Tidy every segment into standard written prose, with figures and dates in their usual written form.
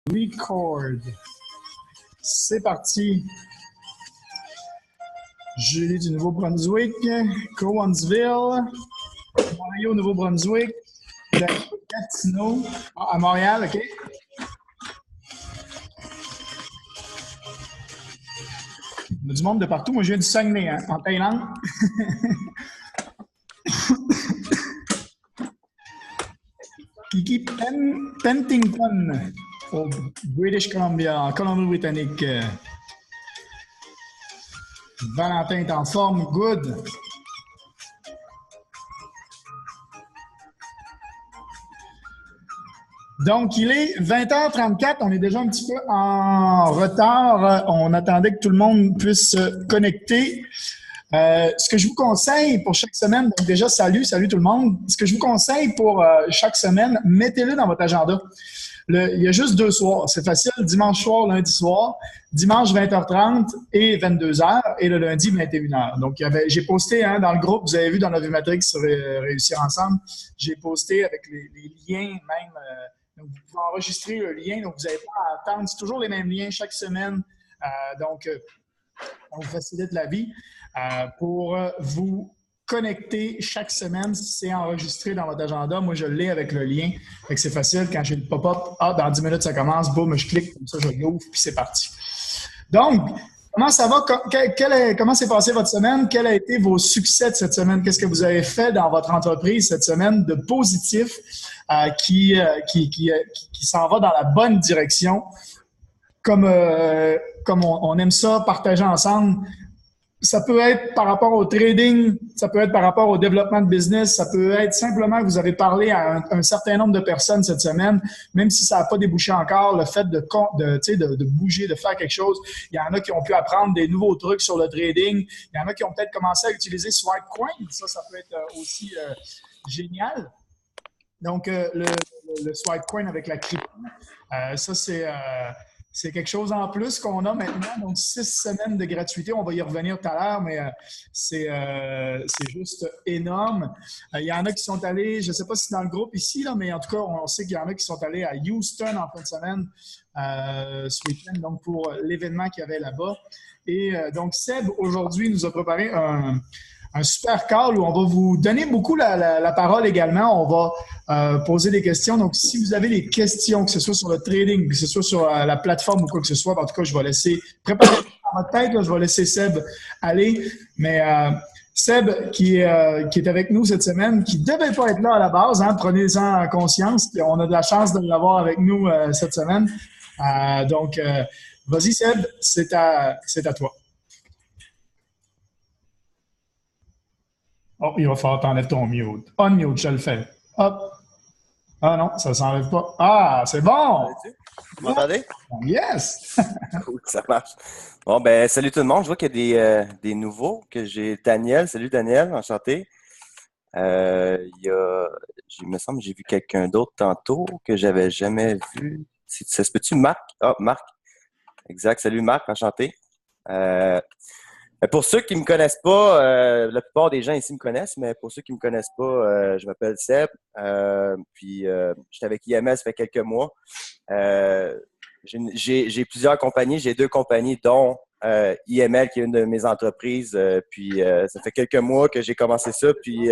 Record. C'est parti. Julie du Nouveau-Brunswick, Cowansville, Mario, Nouveau-Brunswick, Gatineau, à Montréal, OK? Il y a du monde de partout. Moi, je viens du Saguenay, hein, en Thaïlande. Kiki Pentington, au British Columbia, en Colombie-Britannique. Valentin est en forme. Good. Donc, il est 20h34. On est déjà un petit peu en retard. On attendait que tout le monde puisse se connecter. Ce que je vous conseille pour chaque semaine, donc déjà, salut tout le monde. Ce que je vous conseille pour chaque semaine, mettez-le dans votre agenda. Il y a juste 2 soirs. C'est facile. Dimanche soir, lundi soir. Dimanche, 20h30 et 22h. Et le lundi, 21h. Donc, j'ai posté dans le groupe, vous avez vu dans la Matrix sur Réussir Ensemble, j'ai posté avec les liens même. Donc, vous pouvez enregistrer le lien. Donc, vous n'avez pas à attendre. C'est toujours les mêmes liens chaque semaine. Donc, on vous facilite la vie. Pour vous connecter chaque semaine, c'est enregistré dans votre agenda. Moi, je l'ai avec le lien. Fait que c'est facile. Quand j'ai le pop-up, dans 10 minutes, ça commence. Boum, je clique. Comme ça, je l'ouvre, puis c'est parti. Donc, comment ça va? Comment s'est passée votre semaine? Quels ont été vos succès de cette semaine? Qu'est-ce que vous avez fait dans votre entreprise cette semaine de positif qui s'en va dans la bonne direction? Comme on aime ça, partager ensemble. Ça peut être par rapport au trading, ça peut être par rapport au développement de business, ça peut être simplement que vous avez parlé à un certain nombre de personnes cette semaine, même si ça n'a pas débouché encore, le fait de bouger, de faire quelque chose. Il y en a qui ont pu apprendre des nouveaux trucs sur le trading. Il y en a qui ont peut-être commencé à utiliser Swipecoin. Ça peut être aussi génial. Donc, le Swipecoin avec la crypto, ça, c'est quelque chose en plus qu'on a maintenant. Donc, 6 semaines de gratuité. On va y revenir tout à l'heure, mais c'est juste énorme. Il y en a qui sont allés, je ne sais pas si c'est dans le groupe ici, là, mais en tout cas, on sait qu'il y en a qui sont allés à Houston en fin de semaine ce week-end, donc pour l'événement qu'il y avait là-bas. Et donc, Seb, aujourd'hui, nous a préparé un super call où on va vous donner beaucoup la parole également. On va poser des questions. Donc, si vous avez des questions, que ce soit sur le trading, que ce soit sur la plateforme ou quoi que ce soit, en tout cas, je vais laisser préparer dans votre tête. Là, je vais laisser Seb aller. Mais Seb, qui est avec nous cette semaine, qui ne devait pas être là à la base, prenez-en conscience. On a de la chance de l'avoir avec nous cette semaine. Donc, vas-y, Seb, c'est à toi. Oh, il va falloir t'enlèves ton mute. Unmute, je le fais. Hop. Ah non, ça ne s'enlève pas. Ah, c'est bon! Vous m'entendez? Yes! Cool, ça marche. Bon, ben, salut tout le monde. Je vois qu'il y a des nouveaux, que j'ai Daniel. Salut Daniel, enchanté. Il me semble que j'ai vu quelqu'un d'autre tantôt que j'avais jamais vu. Ça se peut-tu, Marc? Ah, Marc. Exact. Salut Marc, enchanté. Pour ceux qui me connaissent pas, la plupart des gens ici me connaissent, mais pour ceux qui me connaissent pas, je m'appelle Seb. Puis j'étais avec IMS ça fait quelques mois. J'ai plusieurs compagnies. J'ai 2 compagnies, dont IML, qui est une de mes entreprises. Puis ça fait quelques mois que j'ai commencé ça. Puis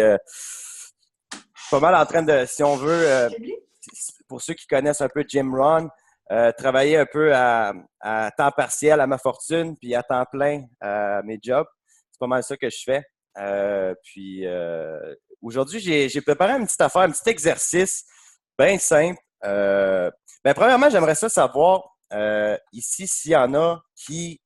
pas mal en train de, si on veut, pour ceux qui connaissent un peu Jim Rohn, travailler un peu à temps partiel à ma fortune, puis à temps plein à mes jobs. C'est pas mal ça que je fais. Puis aujourd'hui, j'ai préparé une petite affaire, un petit exercice bien simple. Premièrement, j'aimerais ça savoir ici s'il y en a qui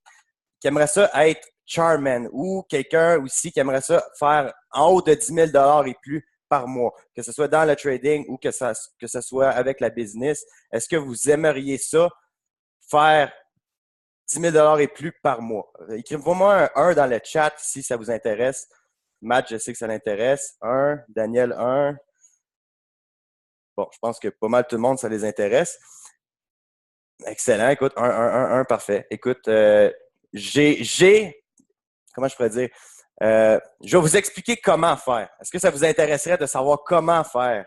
aimerait ça être chairman ou quelqu'un aussi qui aimerait ça faire en haut de 10 000 $ et plus par mois, que ce soit dans le trading ou que ce soit avec la business. Est-ce que vous aimeriez ça, faire 10 000 $ et plus par mois? Écrivez-moi un 1 dans le chat si ça vous intéresse. Matt, je sais que ça l'intéresse. 1, Daniel, 1. Bon, je pense que pas mal tout le monde, ça les intéresse. Excellent. Écoute, 1, parfait. Écoute, comment je pourrais dire? Je vais vous expliquer comment faire. Est-ce que ça vous intéresserait de savoir comment faire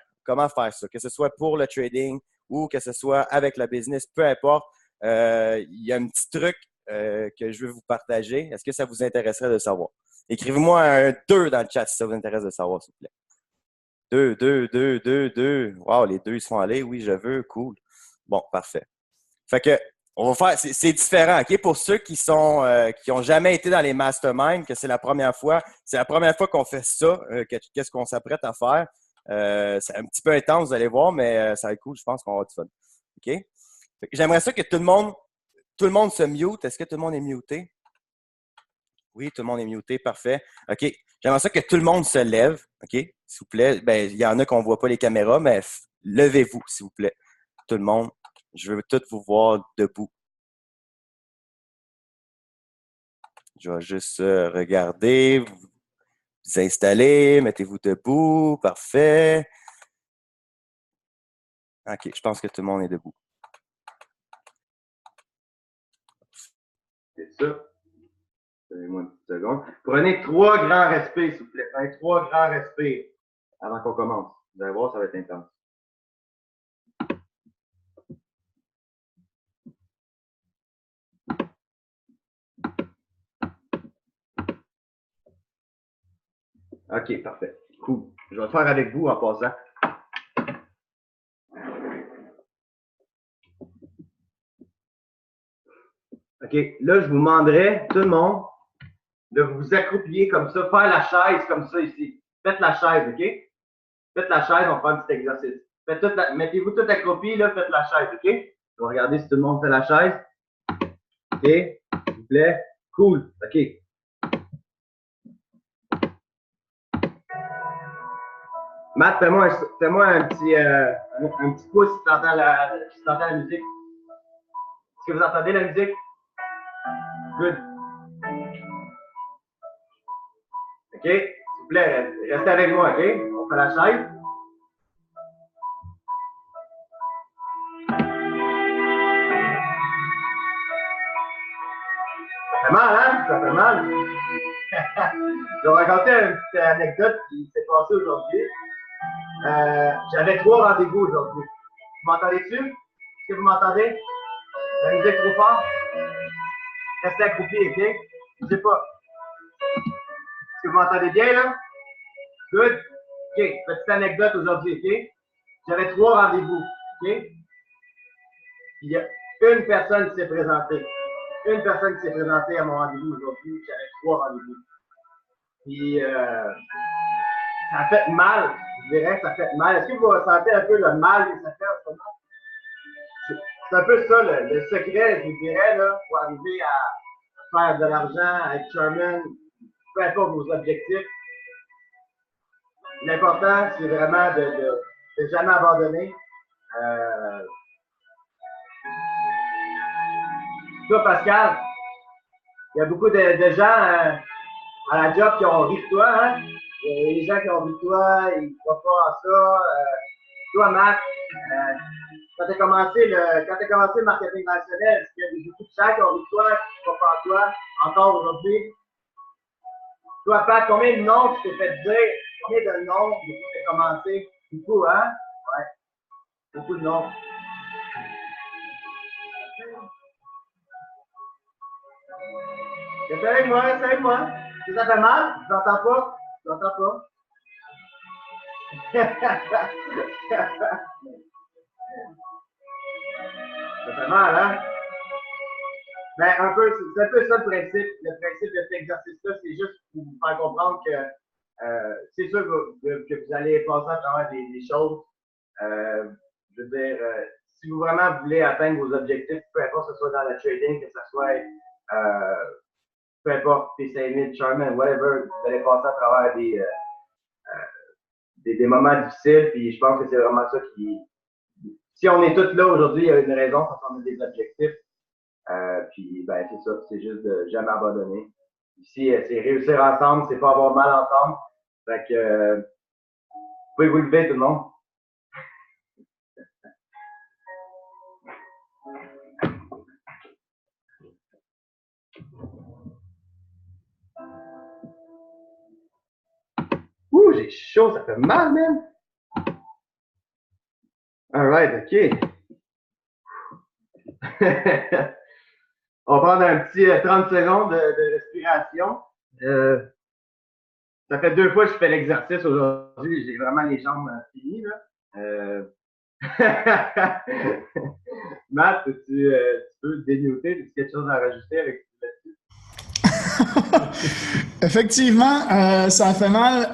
ça? Que ce soit pour le trading ou que ce soit avec la business, peu importe, il y a un petit truc que je veux vous partager. Est-ce que ça vous intéresserait de savoir? Écrivez-moi un 2 dans le chat si ça vous intéresse de savoir, s'il vous plaît. 2, 2, 2, 2, 2. Wow, les deux, ils se font aller. Oui, je veux. Cool. Bon, parfait. Fait que, on va faire, c'est différent, OK? Pour ceux qui ont jamais été dans les masterminds, que c'est la première fois qu'on fait ça, qu'est-ce qu'on s'apprête à faire. C'est un petit peu intense, vous allez voir, mais ça va être cool, je pense qu'on va avoir du fun. OK? J'aimerais ça que tout le monde se mute. Est-ce que tout le monde est muté? Oui, tout le monde est muté, parfait. OK. J'aimerais ça que tout le monde se lève, OK? S'il vous plaît. Ben, il y en a qu'on ne voit pas les caméras, mais levez-vous, s'il vous plaît. Tout le monde. Je veux tous vous voir debout. Je vais juste regarder, vous installer, mettez-vous debout, parfait. OK, je pense que tout le monde est debout. C'est ça. Donnez-moi une petite seconde. Prenez 3 grands respires, s'il vous plaît. Prenez 3 grands respires avant qu'on commence. Vous allez voir, ça va être intense. OK, parfait. Cool. Je vais le faire avec vous en passant. OK, là, je vous demanderai, tout le monde, de vous accroupir comme ça, faire la chaise comme ça ici. Faites la chaise, OK? Faites la chaise, on va faire un petit exercice. Mettez-vous tout accroupi, là, faites la chaise, OK? On va regarder si tout le monde fait la chaise. OK, s'il vous plaît. Cool, OK. Matt, fais-moi un petit pouce si tu entends la musique. Est-ce que vous entendez la musique? Good. OK? S'il vous plaît, restez avec moi, OK? On fait la chaise. Ça fait mal, hein? Ça fait mal. Je vais raconter une petite anecdote qui s'est passée aujourd'hui. J'avais 3 rendez-vous aujourd'hui. Vous m'entendez-tu? Est-ce que vous m'entendez? La musique trop fort? Restez accroupi, OK? Je sais pas. Est-ce que vous m'entendez bien, là? Good? OK. Petite anecdote aujourd'hui, OK? J'avais 3 rendez-vous, OK? Il y a une personne qui s'est présentée. Une personne qui s'est présentée à mon rendez-vous aujourd'hui. J'avais 3 rendez-vous. Puis, ça a fait mal. Je dirais que ça fait mal. Est-ce que vous ressentez un peu le mal que ça fait en ce moment? C'est un peu ça, le secret, je vous dirais, là, pour arriver à faire de l'argent, à être chairman, peu importe vos objectifs. L'important, c'est vraiment de jamais abandonner. Toi, Pascal, il y a beaucoup de gens à la job qui ont ri de toi, hein? Il y a des gens qui ont ri de toi, ils ne croient pas en ça. Toi, Matt, quand tu as commencé le marketing relationnel, est-ce qu'il y a beaucoup de gens qui ont ri de toi, qui ne croient pas en toi, encore aujourd'hui? Toi, Pat, combien de noms tu t'es fait dire? Combien de noms depuis que tu as commencé? Beaucoup, hein? Ouais. Beaucoup de noms. C'est avec moi, c'est avec moi. Ça fait mal? Je n'entends pas? Je n'entends pas. Ça fait mal, hein? Ben, c'est un peu ça le principe. Le principe de cet exercice-là, c'est juste pour vous faire comprendre que c'est sûr que vous allez passer à travers des choses. Je veux dire, si vous vraiment voulez atteindre vos objectifs, peu importe que ce soit dans le trading, que ce soit peu importe, PCN, Charman, whatever, vous allez passer à travers des moments difficiles, puis je pense que c'est vraiment ça qui. Si on est tous là aujourd'hui, il y a une raison, parce qu'on a des objectifs. Puis, ben, c'est ça, c'est juste de jamais abandonner. Ici, c'est réussir ensemble, c'est pas avoir mal ensemble. Fait que, vous pouvez vous lever, tout le monde. Ouh, j'ai chaud, ça fait mal, man. Alright, OK. On va prendre un petit 30 secondes de respiration. Ça fait 2 fois que je fais l'exercice aujourd'hui. J'ai vraiment les jambes finies, là. Matt, tu peux dénoter? As-tu quelque chose à rajouter avec là-dessus? Effectivement, ça fait mal.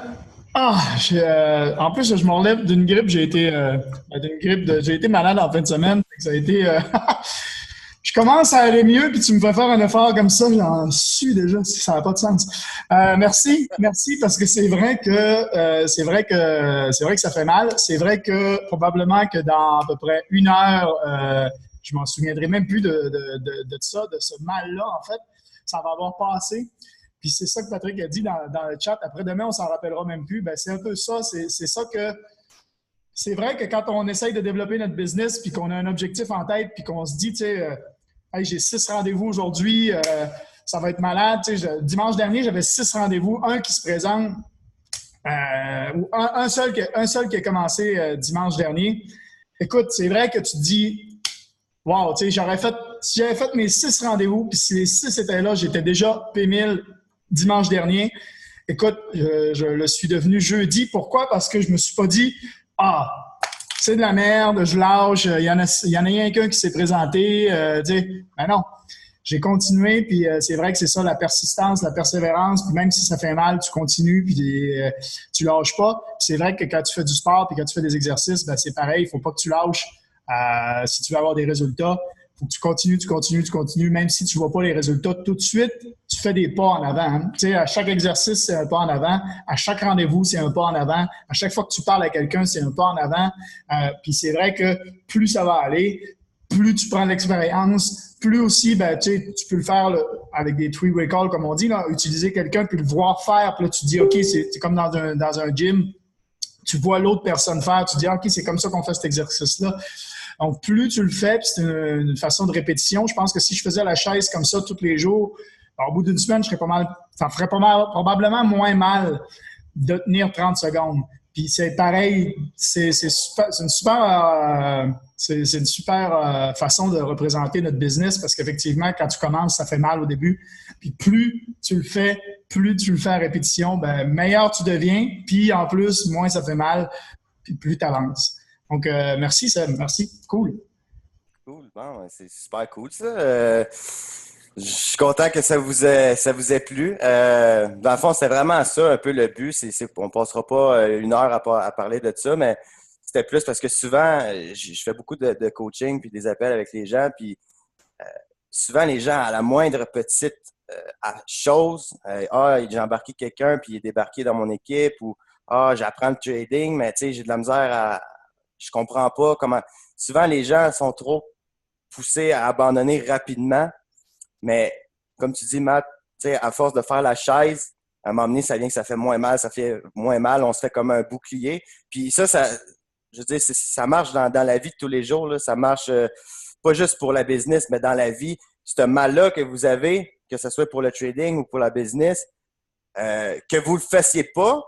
En plus, je me relève d'une grippe. J'ai été malade en fin de semaine. Ça a été. Je commence à aller mieux, puis tu me fais faire un effort comme ça, j'en suis déjà, ça n'a pas de sens. Merci, parce que c'est vrai que ça fait mal. C'est vrai que probablement que dans à peu près 1 heure, je m'en souviendrai même plus de ça, de ce mal-là, en fait. Ça va avoir passé. Puis c'est ça que Patrick a dit dans le chat. Après demain, on s'en rappellera même plus. Ben, c'est un peu ça. C'est ça que. C'est vrai que quand on essaye de développer notre business puis qu'on a un objectif en tête puis qu'on se dit, tu sais, hey, j'ai 6 rendez-vous aujourd'hui, ça va être malade. Tu sais, dimanche dernier, j'avais 6 rendez-vous, un qui se présente, ou un seul qui a commencé dimanche dernier. Écoute, c'est vrai que tu te dis, wow, tu sais, si j'avais fait mes 6 rendez-vous puis si les 6 étaient là, j'étais déjà P1000 dimanche dernier. Écoute, je le suis devenu jeudi. Pourquoi? Parce que je me suis pas dit, c'est de la merde, je lâche, il y en a rien qu'un qui s'est présenté, tu sais, ben non. J'ai continué, puis c'est vrai que c'est ça, la persistance, la persévérance, puis même si ça fait mal, tu continues, puis tu lâches pas. Puis c'est vrai que quand tu fais du sport, puis quand tu fais des exercices, ben c'est pareil, il faut pas que tu lâches si tu veux avoir des résultats. Faut que tu continues, même si tu vois pas les résultats tout de suite, tu fais des pas en avant. Hein. Tu sais, à chaque exercice, c'est un pas en avant. À chaque rendez-vous, c'est un pas en avant. À chaque fois que tu parles à quelqu'un, c'est un pas en avant. Puis c'est vrai que plus ça va aller, plus tu prends l'expérience, plus aussi, ben, tu peux le faire là, avec des three-way calls, comme on dit, là, utiliser quelqu'un, puis le voir faire, puis là, tu te dis, OK, c'est comme dans un gym, tu vois l'autre personne faire, tu te dis, OK, c'est comme ça qu'on fait cet exercice-là. Donc, plus tu le fais, puis c'est une façon de répétition. Je pense que si je faisais la chaise comme ça tous les jours, au bout d'une semaine, ça me ferait probablement moins mal de tenir 30 secondes. Puis c'est pareil, c'est une super façon de représenter notre business parce qu'effectivement, quand tu commences, ça fait mal au début. Puis plus tu le fais à répétition, ben meilleur tu deviens. Puis en plus, moins ça fait mal, puis plus tu avances. Donc, merci, Seb. Merci. Cool. Cool. Bon, c'est super cool, ça. Je suis content que ça vous ait plu. Dans le fond, c'était vraiment ça un peu le but. On ne passera pas 1 heure à parler de ça, mais c'était plus parce que souvent, je fais beaucoup de coaching puis des appels avec les gens. Puis souvent, les gens, à la moindre petite chose, j'ai embarqué quelqu'un puis il est débarqué dans mon équipe ou j'apprends le trading, mais tu sais, j'ai de la misère je comprends pas comment. Souvent, les gens sont trop poussés à abandonner rapidement. Mais comme tu dis, Matt, à force de faire la chaise, à un moment donné, ça vient que ça fait moins mal, on se fait comme un bouclier. Puis ça je veux dire, ça marche dans la vie de tous les jours. Là. Ça marche pas juste pour la business, mais dans la vie. Ce mal-là que vous avez, que ce soit pour le trading ou pour la business, que vous le fassiez pas,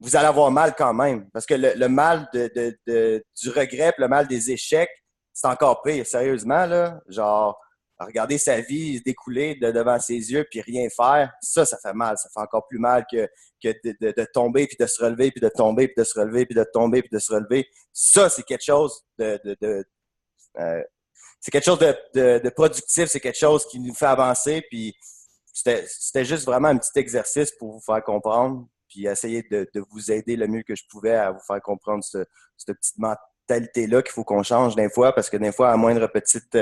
vous allez avoir mal quand même. Parce que le mal du regret, le mal des échecs, c'est encore pire, sérieusement, là. Genre, regarder sa vie découler devant ses yeux puis rien faire, ça fait mal. Ça fait encore plus mal que de tomber puis de se relever puis de tomber puis de se relever puis de tomber puis de se relever. Ça, c'est quelque chose c'est quelque chose de productif, c'est quelque chose qui nous fait avancer. Puis c'était juste vraiment un petit exercice pour vous faire comprendre puis essayer de vous aider le mieux que je pouvais à vous faire comprendre cette petite mentalité-là qu'il faut qu'on change des fois, parce que des fois, à moindre petite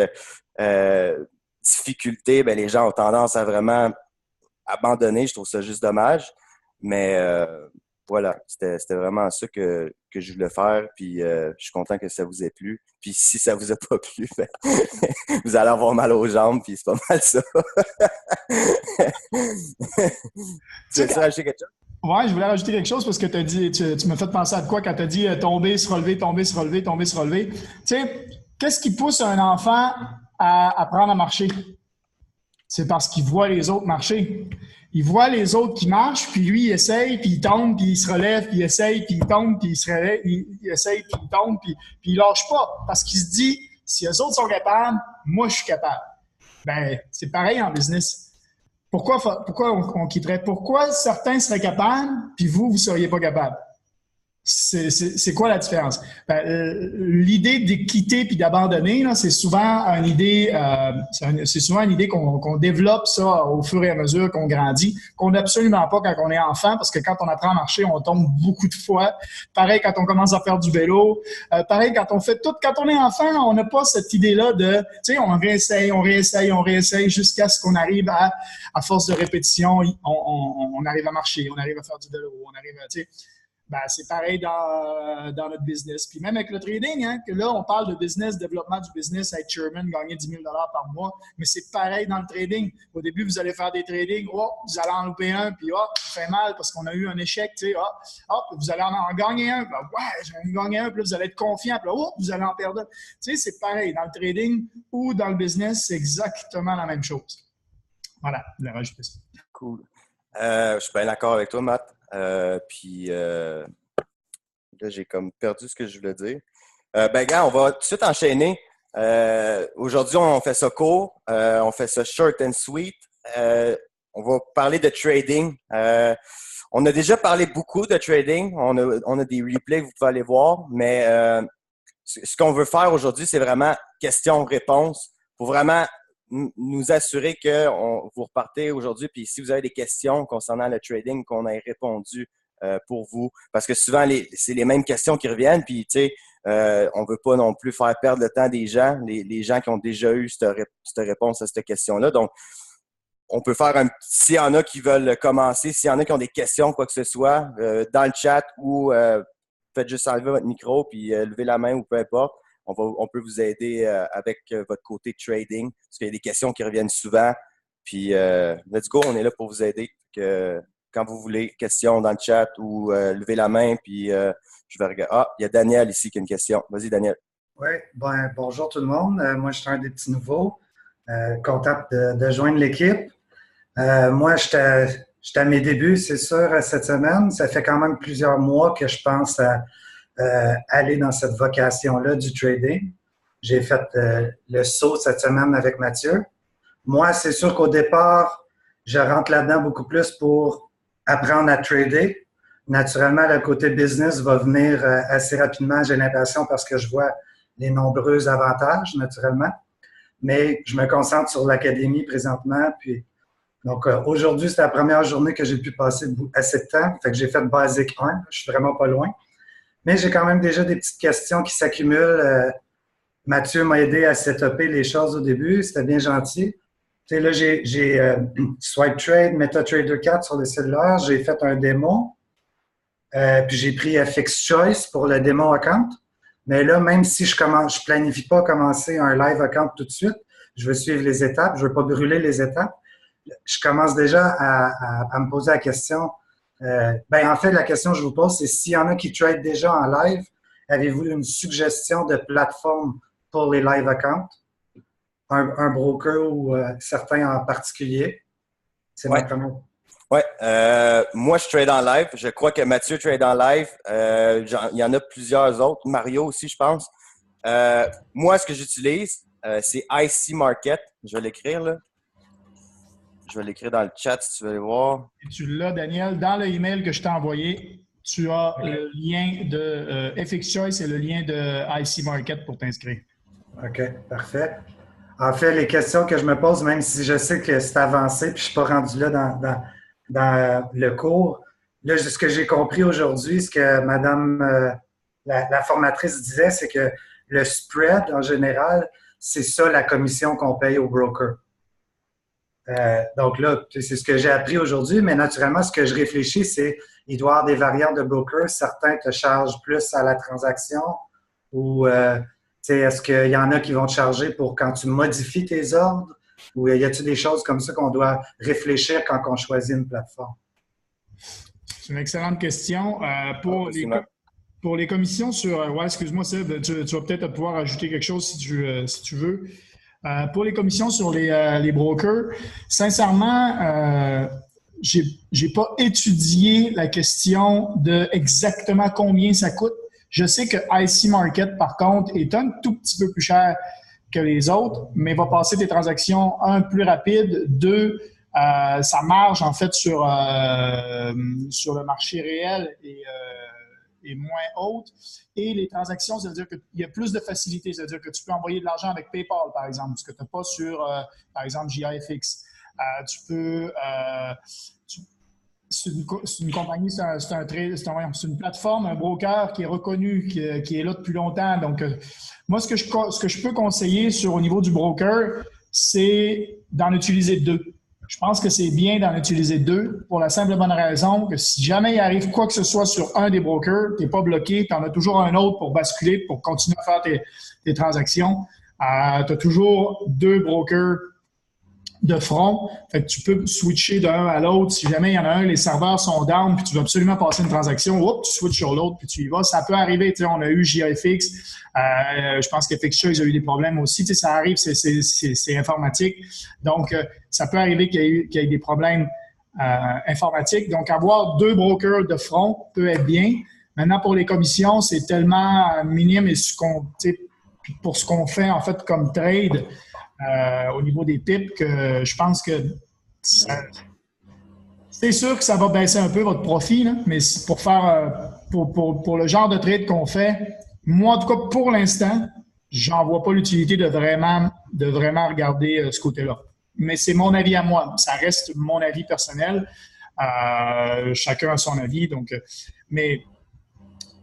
difficulté, ben, les gens ont tendance à vraiment abandonner. Je trouve ça juste dommage. Mais voilà, c'était vraiment ça que je voulais faire. Puis je suis content que ça vous ait plu. Puis si ça vous a pas plu, ben, vous allez avoir mal aux jambes, puis c'est pas mal ça. Tu veux rajouter quelque chose? Ouais, je voulais rajouter quelque chose parce que tu m'as fait penser à quoi quand tu as dit tomber, se relever, tomber, se relever, tomber, se relever. Tu sais, qu'est-ce qui pousse un enfant à apprendre à marcher? C'est parce qu'il voit les autres marcher. Il voit les autres qui marchent, puis lui, il essaye, puis il tombe, puis il se relève, puis il essaye, puis il tombe, puis il se relève, il essaye, puis il tombe, puis il lâche pas. Parce qu'il se dit, Si eux autres sont capables, moi, je suis capable. Ben, c'est pareil en business. Pourquoi on quitterait? Pourquoi certains seraient capables, puis vous ne seriez pas capable? C'est quoi la différence? Ben, l'idée de quitter puis d'abandonner, là, c'est souvent une idée, qu'on développe ça au fur et à mesure qu'on grandit, qu'on n'a absolument pas quand on est enfant, parce que quand on apprend à marcher, on tombe beaucoup de fois. Pareil quand on commence à faire du vélo. Pareil quand on fait tout. Quand on est enfant, on n'a pas cette idée-là de, tu sais, on réessaye jusqu'à ce qu'on arrive à force de répétition, on arrive à marcher, on arrive à faire du vélo, on arrive à, tu sais. Ben, c'est pareil dans notre business. Puis même avec le trading, hein, que là, on parle de business, développement du business, être chairman, gagner 10 000 par mois, mais c'est pareil dans le trading. Au début, vous allez faire des tradings, vous allez en louper un, puis ça fait mal parce qu'on a eu un échec, tu sais, vous allez en gagner un, puis j'ai gagné un, puis là, vous allez être confiant, puis là, vous allez en perdre un. Tu sais, c'est pareil. Dans le trading ou dans le business, c'est exactement la même chose. Voilà, je voulais rajouter ça. Cool. Je suis bien d'accord avec toi, Matt. Puis là, j'ai comme perdu ce que je voulais dire. Gars, on va tout de suite enchaîner. Aujourd'hui, on fait ça court. On fait ça short and sweet. On va parler de trading. On a déjà parlé beaucoup de trading. On a des replays que vous pouvez aller voir. Mais ce qu'on veut faire aujourd'hui, c'est vraiment questions-réponses pour vraiment nous assurer que vous repartez aujourd'hui. Puis si vous avez des questions concernant le trading, qu'on ait répondu pour vous. Parce que souvent, c'est les mêmes questions qui reviennent. Puis, tu sais, on veut pas non plus faire perdre le temps des gens, les gens qui ont déjà eu cette réponse à cette question-là. Donc, on peut faire s'il y en a qui veulent commencer, s'il y en a qui ont des questions, quoi que ce soit, dans le chat ou faites juste enlever votre micro puis levez la main ou peu importe. On peut vous aider avec votre côté trading parce qu'il y a des questions qui reviennent souvent. Puis, let's go, on est là pour vous aider. Quand vous voulez, questions dans le chat ou levez la main, puis je vais regarder. Ah, il y a Daniel ici qui a une question. Vas-y, Daniel. Oui, bonjour tout le monde. Moi, je suis un des petits nouveaux. Content de joindre l'équipe. Moi, j'étais à mes débuts, c'est sûr, cette semaine. Ça fait quand même plusieurs mois que je pense à aller dans cette vocation-là du trading. J'ai fait le saut cette semaine avec Mathieu. Moi, c'est sûr qu'au départ, je rentre là-dedans beaucoup plus pour apprendre à trader. Naturellement, le côté business va venir assez rapidement, j'ai l'impression, parce que je vois les nombreux avantages, naturellement. Mais je me concentre sur l'académie présentement. Puis, donc, aujourd'hui, c'est la première journée que j'ai pu passer assez de temps. Fait que j'ai fait Basic 1. Je suis vraiment pas loin. Mais j'ai quand même déjà des petites questions qui s'accumulent. Mathieu m'a aidé à setuper les choses au début. C'était bien gentil. Tu sais, là, j'ai Swipe Trade, MetaTrader 4 sur le cellulaire. J'ai fait un démo. Puis j'ai pris FX Choice pour le démo account. Mais là, même si je planifie pas commencer un live account tout de suite, je veux suivre les étapes. Je veux pas brûler les étapes. Je commence déjà à me poser la question. En fait, la question que je vous pose, c'est s'il y en a qui trade déjà en live, avez-vous une suggestion de plateforme pour les live accounts? Un broker ou certains en particulier? C'est ma première. Oui. Moi, je trade en live. Je crois que Mathieu trade en live. Il y en a plusieurs autres. Mario aussi, je pense. Moi, ce que j'utilise, c'est IC Market. Je vais l'écrire, là. Je vais l'écrire dans le chat si tu veux le voir. Et tu l'as, Daniel, dans le email que je t'ai envoyé. Tu as le lien de FX Choice et le lien de IC Market pour t'inscrire. OK, parfait. En fait, les questions que je me pose, même si je sais que c'est avancé puis je ne suis pas rendu là dans le cours, là, ce que j'ai compris aujourd'hui, ce que Madame la formatrice disait, c'est que le spread, en général, c'est ça la commission qu'on paye au broker. Donc là, c'est ce que j'ai appris aujourd'hui, mais naturellement, ce que je réfléchis, c'est il doit y avoir des variantes de broker. Certains te chargent plus à la transaction ou est-ce qu'il y en a qui vont te charger pour quand tu modifies tes ordres ou y a-t-il des choses comme ça qu'on doit réfléchir quand on choisit une plateforme? C'est une excellente question. Pour les commissions sur… excuse-moi, Seb, tu vas peut-être pouvoir ajouter quelque chose si tu veux. Pour les commissions sur les brokers, sincèrement, j'ai pas étudié la question de exactement combien ça coûte. Je sais que IC Market, par contre, est un tout petit peu plus cher que les autres, mais va passer des transactions, un, plus rapides, deux, sa marge, en fait, sur le marché réel est moins haute. Et les transactions, ça veut dire qu'il y a plus de facilité. Ça veut dire que tu peux envoyer de l'argent avec PayPal, par exemple, ce que tu n'as pas sur, par exemple, GIFX. Tu peux... c'est une compagnie, c'est une plateforme, un broker qui est reconnu, qui est là depuis longtemps. Donc, moi, ce que je peux conseiller au niveau du broker, c'est d'en utiliser deux. Je pense que c'est bien d'en utiliser deux pour la simple et bonne raison que si jamais il arrive quoi que ce soit sur un des brokers, tu n'es pas bloqué, tu en as toujours un autre pour basculer, pour continuer à faire tes transactions. Tu as toujours deux brokers de front. Fait que tu peux switcher d'un à l'autre. Si jamais il y en a un, les serveurs sont down, puis tu veux absolument passer une transaction, tu switches sur l'autre, puis tu y vas. Ça peut arriver. Tu sais, on a eu JFX. Je pense qu'FXCheuse a eu des problèmes aussi. Tu sais, ça arrive, c'est informatique. Donc, ça peut arriver qu'il y ait des problèmes informatiques. Donc, avoir deux brokers de front peut être bien. Maintenant, pour les commissions, c'est tellement minime et pour ce qu'on fait, en fait, comme trade, au niveau des pips, que je pense que c'est sûr que ça va baisser un peu votre profit, là, mais pour faire pour le genre de trade qu'on fait, moi, en tout cas, pour l'instant, j'en vois pas l'utilité de vraiment regarder ce côté-là. Mais c'est mon avis à moi. Ça reste mon avis personnel. Chacun a son avis. Donc, mais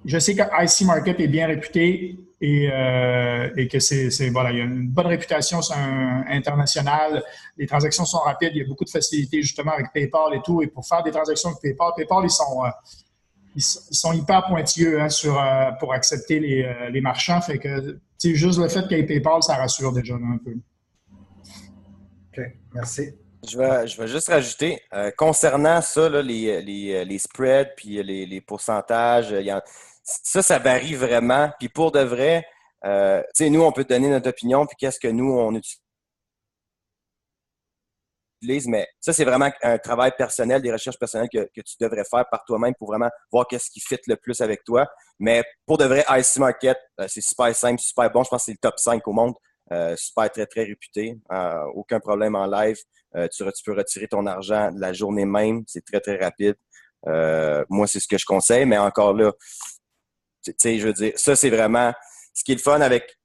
je sais que IC Market est bien réputé et que voilà, il y a une bonne réputation internationale. Les transactions sont rapides, il y a beaucoup de facilité justement avec PayPal et tout. Et pour faire des transactions avec PayPal, ils sont hyper pointilleux pour accepter les marchands. Fait que juste le fait qu'il y ait PayPal, ça rassure déjà un peu. OK, merci. Je vais juste rajouter, concernant ça, là, les spreads puis les pourcentages, ça varie vraiment. Puis pour de vrai, nous, on peut donner notre opinion, puis qu'est-ce que nous, on utilise, mais ça, c'est vraiment un travail personnel, des recherches personnelles que tu devrais faire par toi-même pour vraiment voir qu'est-ce qui fit le plus avec toi. Mais pour de vrai, IC Market, c'est super simple, super bon. Je pense que c'est le top 5 au monde. Super, très, très réputé. Aucun problème en live. Tu peux retirer ton argent la journée même. C'est très, très rapide. Moi, c'est ce que je conseille, mais encore là, je veux dire, ça, c'est vraiment... Ce qui est le fun avec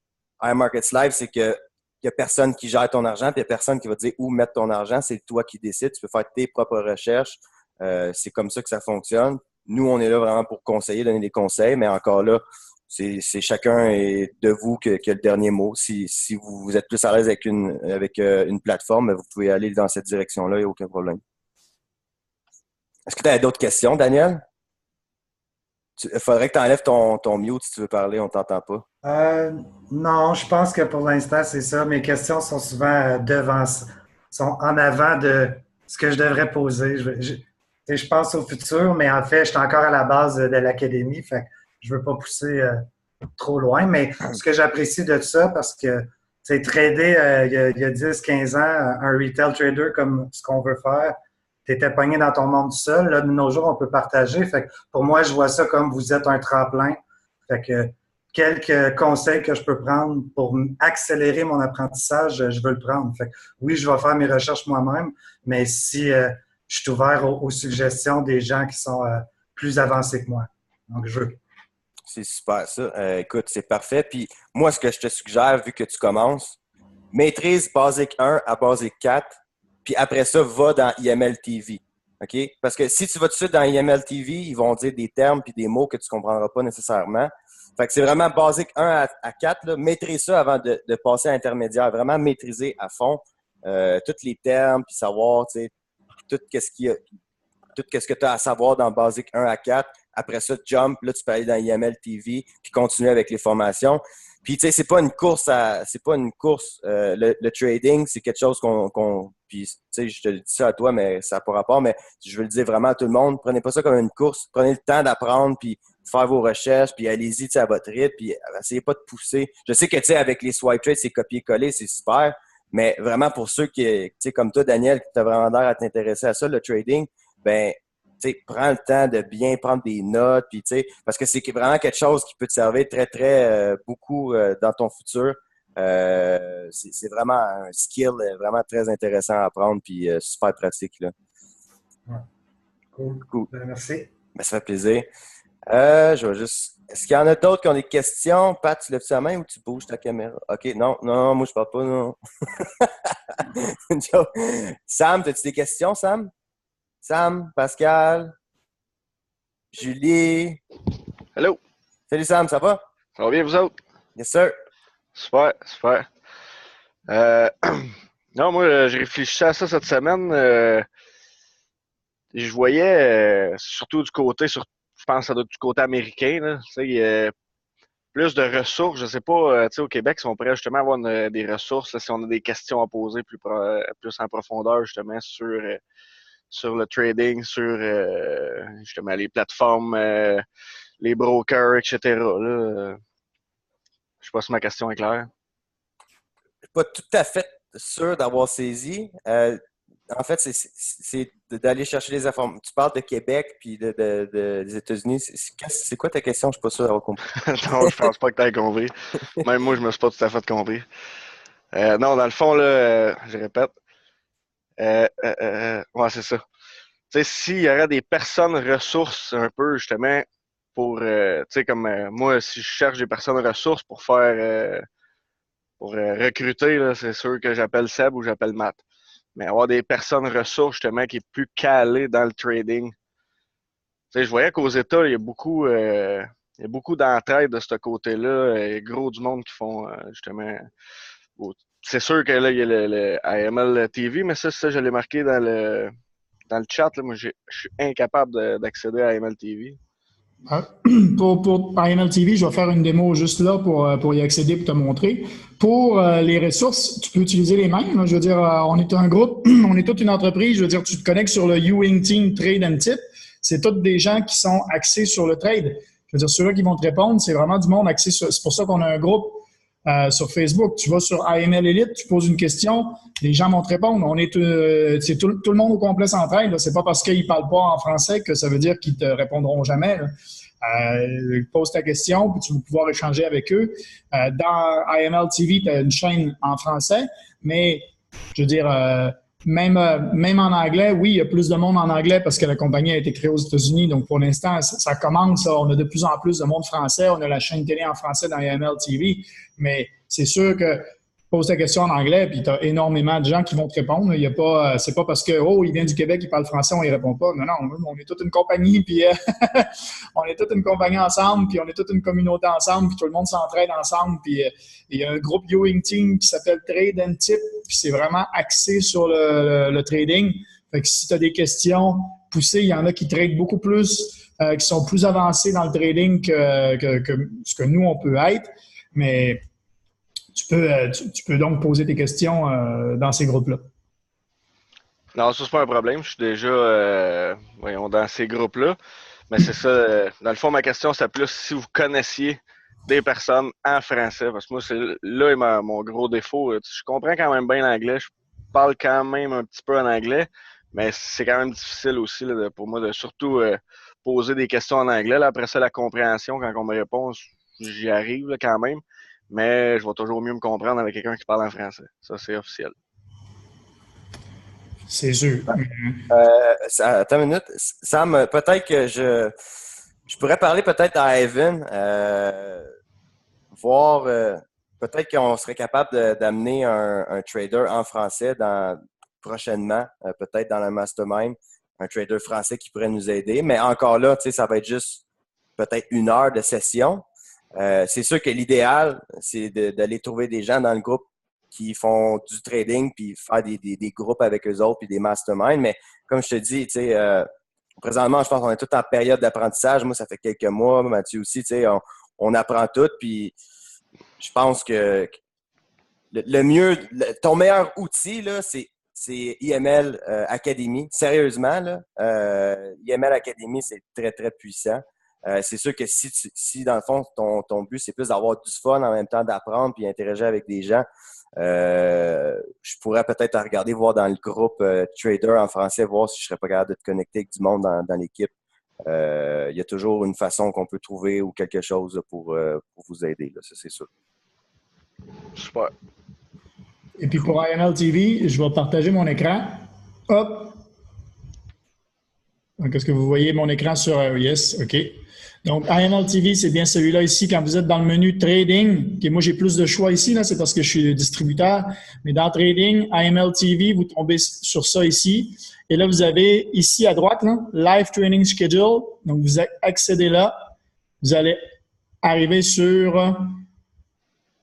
iMarkets Live, c'est que il n'y a personne qui gère ton argent, puis il n'y a personne qui va te dire où mettre ton argent. C'est toi qui décides. Tu peux faire tes propres recherches. C'est comme ça que ça fonctionne. Nous, on est là vraiment pour conseiller, donner des conseils, mais encore là, c'est chacun de vous qui a le dernier mot. Si vous êtes plus à l'aise avec une plateforme, vous pouvez aller dans cette direction-là, il n'y a aucun problème. Est-ce que tu as d'autres questions, Daniel? Il faudrait que tu enlèves ton mute si tu veux parler, on ne t'entend pas. Non, je pense que pour l'instant, c'est ça. Mes questions sont souvent sont en avant de ce que je devrais poser. Je pense au futur, mais en fait, je suis encore à la base de l'académie, fait que je ne veux pas pousser trop loin. Mais ce que j'apprécie de ça, parce que trader il y a 10-15 ans, un retail trader comme ce qu'on veut faire, tu étais pogné dans ton monde seul. Là, de nos jours, on peut partager. Fait que pour moi, je vois ça comme vous êtes un tremplin. Fait que quelques conseils que je peux prendre pour accélérer mon apprentissage, je veux le prendre. Fait que, oui, je vais faire mes recherches moi-même, mais si je suis ouvert aux suggestions des gens qui sont plus avancés que moi. Donc, je veux. C'est super, ça. Écoute, c'est parfait. Puis moi, ce que je te suggère, vu que tu commences, maîtrise Basic 1 à Basic 4, puis après ça, va dans IML TV. OK? Parce que si tu vas tout de suite dans IML TV, ils vont dire des termes puis des mots que tu ne comprendras pas nécessairement. Fait que c'est vraiment Basic 1 à 4. Là. Maîtrise ça avant de passer à intermédiaire. Vraiment maîtriser à fond tous les termes puis savoir, tu sais, tout ce que tu as à savoir dans Basic 1 à 4. Après ça, jump, là, tu peux aller dans IML TV puis continuer avec les formations. Puis, tu sais, c'est pas une course. Le trading, c'est quelque chose puis, tu sais, je te le dis ça à toi, mais ça n'a pas rapport, mais je veux le dire vraiment à tout le monde. Prenez pas ça comme une course. Prenez le temps d'apprendre, puis faire vos recherches, puis allez-y, tu sais, à votre rythme, puis essayez pas de pousser. Je sais que, tu sais, avec les swipe trades, c'est copier-coller, c'est super, mais vraiment pour ceux qui, tu sais, comme toi, Daniel, qui t'as vraiment l'air à t'intéresser à ça, le trading, ben prends le temps de bien prendre des notes, puis parce que c'est vraiment quelque chose qui peut te servir très, très beaucoup dans ton futur. C'est vraiment un skill vraiment très intéressant à apprendre, puis super pratique, là. Ouais. Cool. Cool. Merci. Ben, ça fait plaisir. Je vais juste. Est-ce qu'il y en a d'autres qui ont des questions? Pat, tu lèves ta main ou tu bouges ta caméra? OK, non, moi je parle pas, non. Sam, as-tu des questions, Sam? Sam, Pascal, Julie. Hello. Salut Sam, ça va? Ça va bien, vous autres? Yes, sir. Super, super. Non, moi, j'ai réfléchi à ça cette semaine. Je voyais, surtout du côté, je pense que ça doit être du côté américain, là, il y a plus de ressources. Je sais pas, au Québec, si on pourrait justement avoir des ressources, là, si on a des questions à poser plus en profondeur, justement, sur le trading, sur justement les plateformes, les brokers, etc. Là. Je sais pas si ma question est claire. Je suis pas tout à fait sûr d'avoir saisi. En fait, c'est d'aller chercher les informations. Tu parles de Québec puis des États-Unis. C'est quoi ta question? Je suis pas sûr d'avoir compris. Non, je pense pas que tu aies compris. Même moi, je me suis pas tout à fait compris. Non, dans le fond, là, je répète. Ouais, c'est ça. Tu sais, s'il y aurait des personnes ressources un peu, justement, pour, tu sais, comme moi, si je cherche des personnes ressources pour faire, pour recruter, là, c'est sûr que j'appelle Seb ou j'appelle Matt. Mais avoir des personnes ressources, justement, qui est plus calées dans le trading. Tu sais, je voyais qu'aux États, il y a beaucoup d'entraide de ce côté-là. Il y a gros du monde qui font, justement... C'est sûr que là, il y a le AML TV, mais ça, je l'ai marqué dans le chat. Là. Moi, je suis incapable d'accéder à AML TV. Pour IML TV, je vais faire une démo juste là pour y accéder, pour te montrer. Pour les ressources, tu peux utiliser les mêmes. Je veux dire, on est un groupe, on est toute une entreprise. Je veux dire, tu te connectes sur le Ewing Team Trade and Tip. C'est tous des gens qui sont axés sur le trade. Je veux dire, ceux-là qui vont te répondre, c'est vraiment du monde axé sur... C'est pour ça qu'on a un groupe sur Facebook. Tu vas sur AML Elite, tu poses une question, les gens vont te répondre. On est, c'est tout le monde au complet s'entraide. C'est pas parce qu'ils parlent pas en français que ça veut dire qu'ils te répondront jamais. Pose ta question, puis tu vas pouvoir échanger avec eux. Dans IML TV, tu as une chaîne en français, mais je veux dire, même en anglais, oui, il y a plus de monde en anglais parce que la compagnie a été créée aux États-Unis. Donc, pour l'instant, ça commence. On a de plus en plus de monde français. On a la chaîne télé en français dans IML TV. Mais c'est sûr que pose ta question en anglais, puis tu as énormément de gens qui vont te répondre. Il y a pas, c'est pas parce que il vient du Québec, il parle français, on y répond pas. Non, on est toute une compagnie, puis on est toute une compagnie ensemble, puis on est toute une communauté ensemble, puis tout le monde s'entraide ensemble. Puis il y a un groupe Ewing Team qui s'appelle Trade and Tip, puis c'est vraiment axé sur le trading. Fait que si tu as des questions poussées, il y en a qui tradent beaucoup plus, qui sont plus avancés dans le trading que ce que nous, on peut être. Mais tu peux donc poser tes questions dans ces groupes-là. Non, ça, c'est pas un problème. Je suis déjà dans ces groupes-là. Mais c'est ça. Dans le fond, ma question, c'est plus si vous connaissiez des personnes en français. Parce que moi, c'est là mon gros défaut. Je comprends quand même bien l'anglais. Je parle quand même un petit peu en anglais. Mais c'est quand même difficile aussi là, pour moi de surtout poser des questions en anglais. Là, après ça, la compréhension, quand on me répond, j'y arrive là, quand même. Mais je vais toujours mieux me comprendre avec quelqu'un qui parle en français. Ça, c'est officiel. C'est sûr. Attends une minute. Sam, peut-être que je pourrais parler peut-être à Evan, voir peut-être qu'on serait capable d'amener un trader en français prochainement, peut-être dans le mastermind, un trader français qui pourrait nous aider. Mais encore là, ça va être juste peut-être 1 heure de session. C'est sûr que l'idéal, c'est d'aller trouver des gens dans le groupe qui font du trading puis faire des groupes avec eux autres puis des masterminds. Mais comme je te dis, présentement, je pense qu'on est tout en période d'apprentissage. Moi, ça fait quelques mois, Mathieu aussi, on apprend tout. Puis je pense que le mieux, ton meilleur outil, là, c'est IML Academy. Sérieusement, là, IML Academy, c'est très, très puissant. C'est sûr que si dans le fond, ton but, c'est plus d'avoir du fun en même temps d'apprendre puis interagir avec des gens, je pourrais peut-être regarder, voir dans le groupe Trader en français, voir si je serais pas capable de te connecter avec du monde dans l'équipe. Il y a toujours une façon qu'on peut trouver ou quelque chose pour vous aider, là, ça c'est sûr. Super. Et puis pour IML TV, je vais partager mon écran. Hop! Donc, est-ce que vous voyez mon écran sur Yes? OK. Donc, IML TV, c'est bien celui-là ici. Quand vous êtes dans le menu Trading, okay, moi j'ai plus de choix ici, là, c'est parce que je suis distributeur. Mais dans Trading, IML TV, vous tombez sur ça ici. Et là, vous avez ici à droite, là, Live Training Schedule. Donc, vous accédez là. Vous allez arriver sur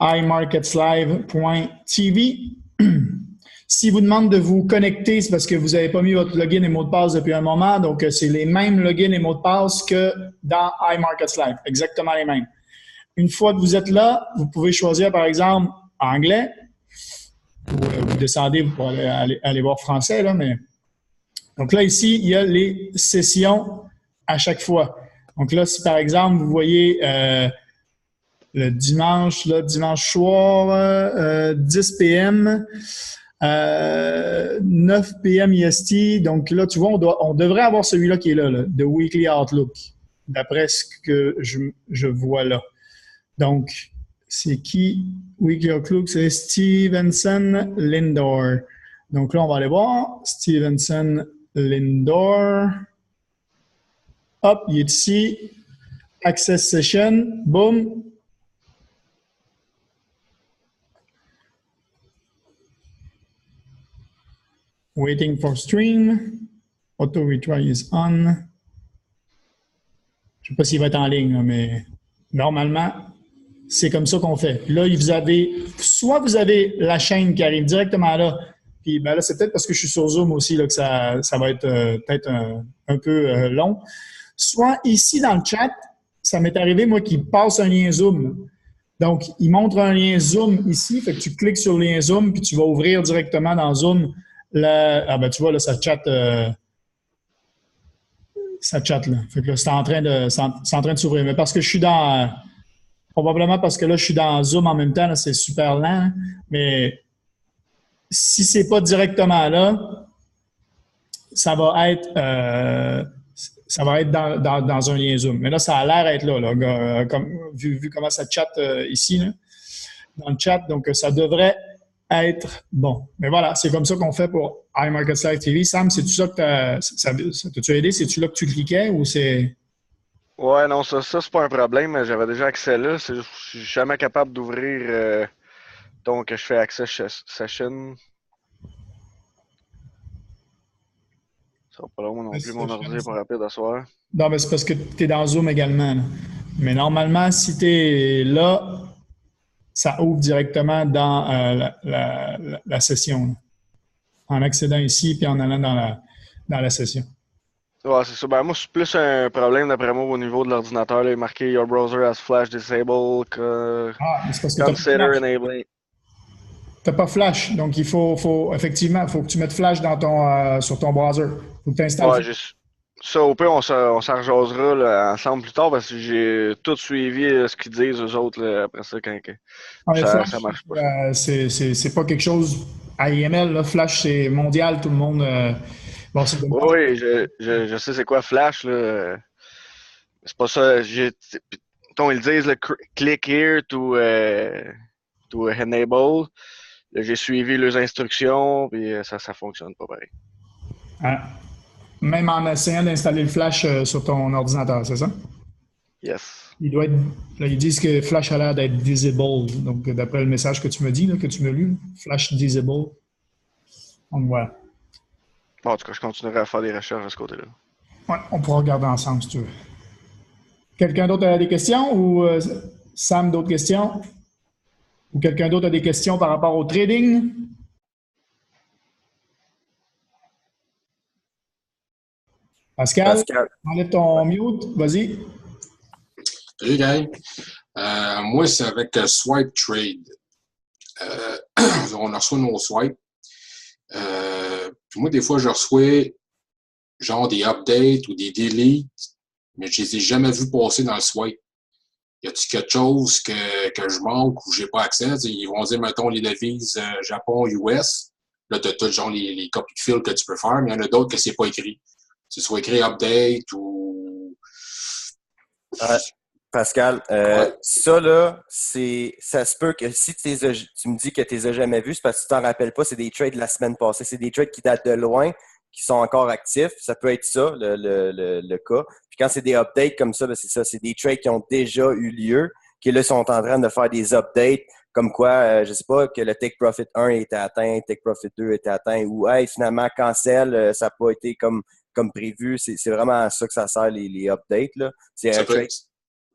iMarketsLive.tv. Si vous demande de vous connecter, c'est parce que vous n'avez pas mis votre login et mot de passe depuis un moment. Donc, c'est les mêmes logins et mots de passe que dans iMarketsLive. Exactement les mêmes. Une fois que vous êtes là, vous pouvez choisir, par exemple, anglais. Vous descendez pour aller voir français, là, mais... Donc là, ici, il y a les sessions à chaque fois. Donc là, si par exemple, vous voyez le dimanche, là, dimanche soir, 10 p.m., 9 p.m. EST. Donc là, tu vois, on devrait avoir celui-là qui est là, The Weekly Outlook, d'après ce que je vois là. Donc, c'est qui? Weekly Outlook, c'est Stevenson Lindor. Donc là, on va aller voir. Stevenson Lindor. Hop, il est ici. Access Session. Boom. Waiting for stream. Auto retry is on. Je ne sais pas s'il va être en ligne, là, mais normalement, c'est comme ça qu'on fait. Là, soit vous avez la chaîne qui arrive directement là, puis ben là, c'est peut-être parce que je suis sur Zoom aussi là, que ça va être peut-être un peu long. Soit ici dans le chat, ça m'est arrivé, moi, qu'il passe un lien Zoom. Donc, il montre un lien Zoom ici, fait que tu cliques sur le lien Zoom, puis tu vas ouvrir directement dans Zoom. Ben tu vois, là, ça chatte là. Fait que là, c'est en train de s'ouvrir. Mais parce que je suis probablement parce que là, je suis dans Zoom en même temps, là, c'est super lent. Mais si c'est pas directement là, ça va être dans un lien Zoom. Mais là, ça a l'air d'être là, comme, vu comment ça chatte ici, là, dans le chat. Donc, ça devrait être bon. Mais voilà, c'est comme ça qu'on fait pour iMarketsLive TV. Sam, c'est-tu ça que t'as-tu aidé? C'est-tu là que tu cliquais ou c'est... Ouais, non, ça c'est pas un problème. J'avais déjà accès là. Je suis jamais capable d'ouvrir. Donc, je fais Access Session. Ça va pas long non plus, mon ordi est pas rapide à soir. Non, mais c'est parce que tu es dans Zoom également. Là. Mais normalement, si tu es là, ça ouvre directement dans la session. Là. En accédant ici puis en allant dans la session. Ouais, c'est ça. Ben, moi, c'est plus un problème, d'après moi, au niveau de l'ordinateur. Il est marqué Your browser has flash disabled. C'est parce que Consider enabling. Tu n'as pas Flash. Donc, effectivement, il faut que tu mettes Flash sur ton browser. Il faut que tu installes. Ouais, ça, au pire, on s'en rejasera là, ensemble plus tard parce que j'ai tout suivi ce qu'ils disent, eux autres, là, après ça, quand ça marche pas. C'est pas quelque chose à IML. Là. Flash, c'est mondial, tout le monde. Oui, je sais c'est quoi Flash. Là. C'est pas ça. Ils disent click here to enable. Là, j'ai suivi leurs instructions, puis ça fonctionne pas pareil. Ah. Même en essayant d'installer le Flash sur ton ordinateur, c'est ça? Yes. Il doit être. Là, ils disent que Flash a l'air d'être disable. Donc, d'après le message que tu me dis, là, que tu m'as lu, Flash disable. Donc, voilà. Bon, en tout cas, je continuerai à faire des recherches de ce côté-là. Ouais, on pourra regarder ensemble si tu veux. Quelqu'un d'autre a des questions ou Sam, d'autres questions? Ou quelqu'un d'autre a des questions par rapport au trading? Pascal, enlève ton mute, vas-y. Salut, Guy. Moi, c'est avec Swipe Trade. On reçoit nos swipes. Puis moi, des fois, je reçois genre des updates ou des deletes mais je les ai jamais vus passer dans le swipe. Y a-t-il quelque chose que je manque ou j'ai pas accès? T'sais, ils vont dire, mettons, les devises Japon, US. Là, tu as genre les copies de fil que tu peux faire, mais il y en a d'autres que c'est pas écrit. C'est soit écrit update ou. Pascal, Ouais. ça là, ça se peut que si tu me dis que tu les as jamais vus, c'est parce que tu t'en rappelles pas, c'est des trades de la semaine passée. C'est des trades qui datent de loin, qui sont encore actifs. Ça peut être ça, le cas. Puis quand c'est des updates comme ça, ben c'est ça, c'est des trades qui ont déjà eu lieu, qui là sont en train de faire des updates, comme quoi, je sais pas, que le Take Profit 1 était atteint, Take Profit 2 était atteint, ou hey, finalement, cancel, ça n'a pas été comme prévu. C'est vraiment à ça que ça sert, les updates, là. C'est Ça un peut, trade. être,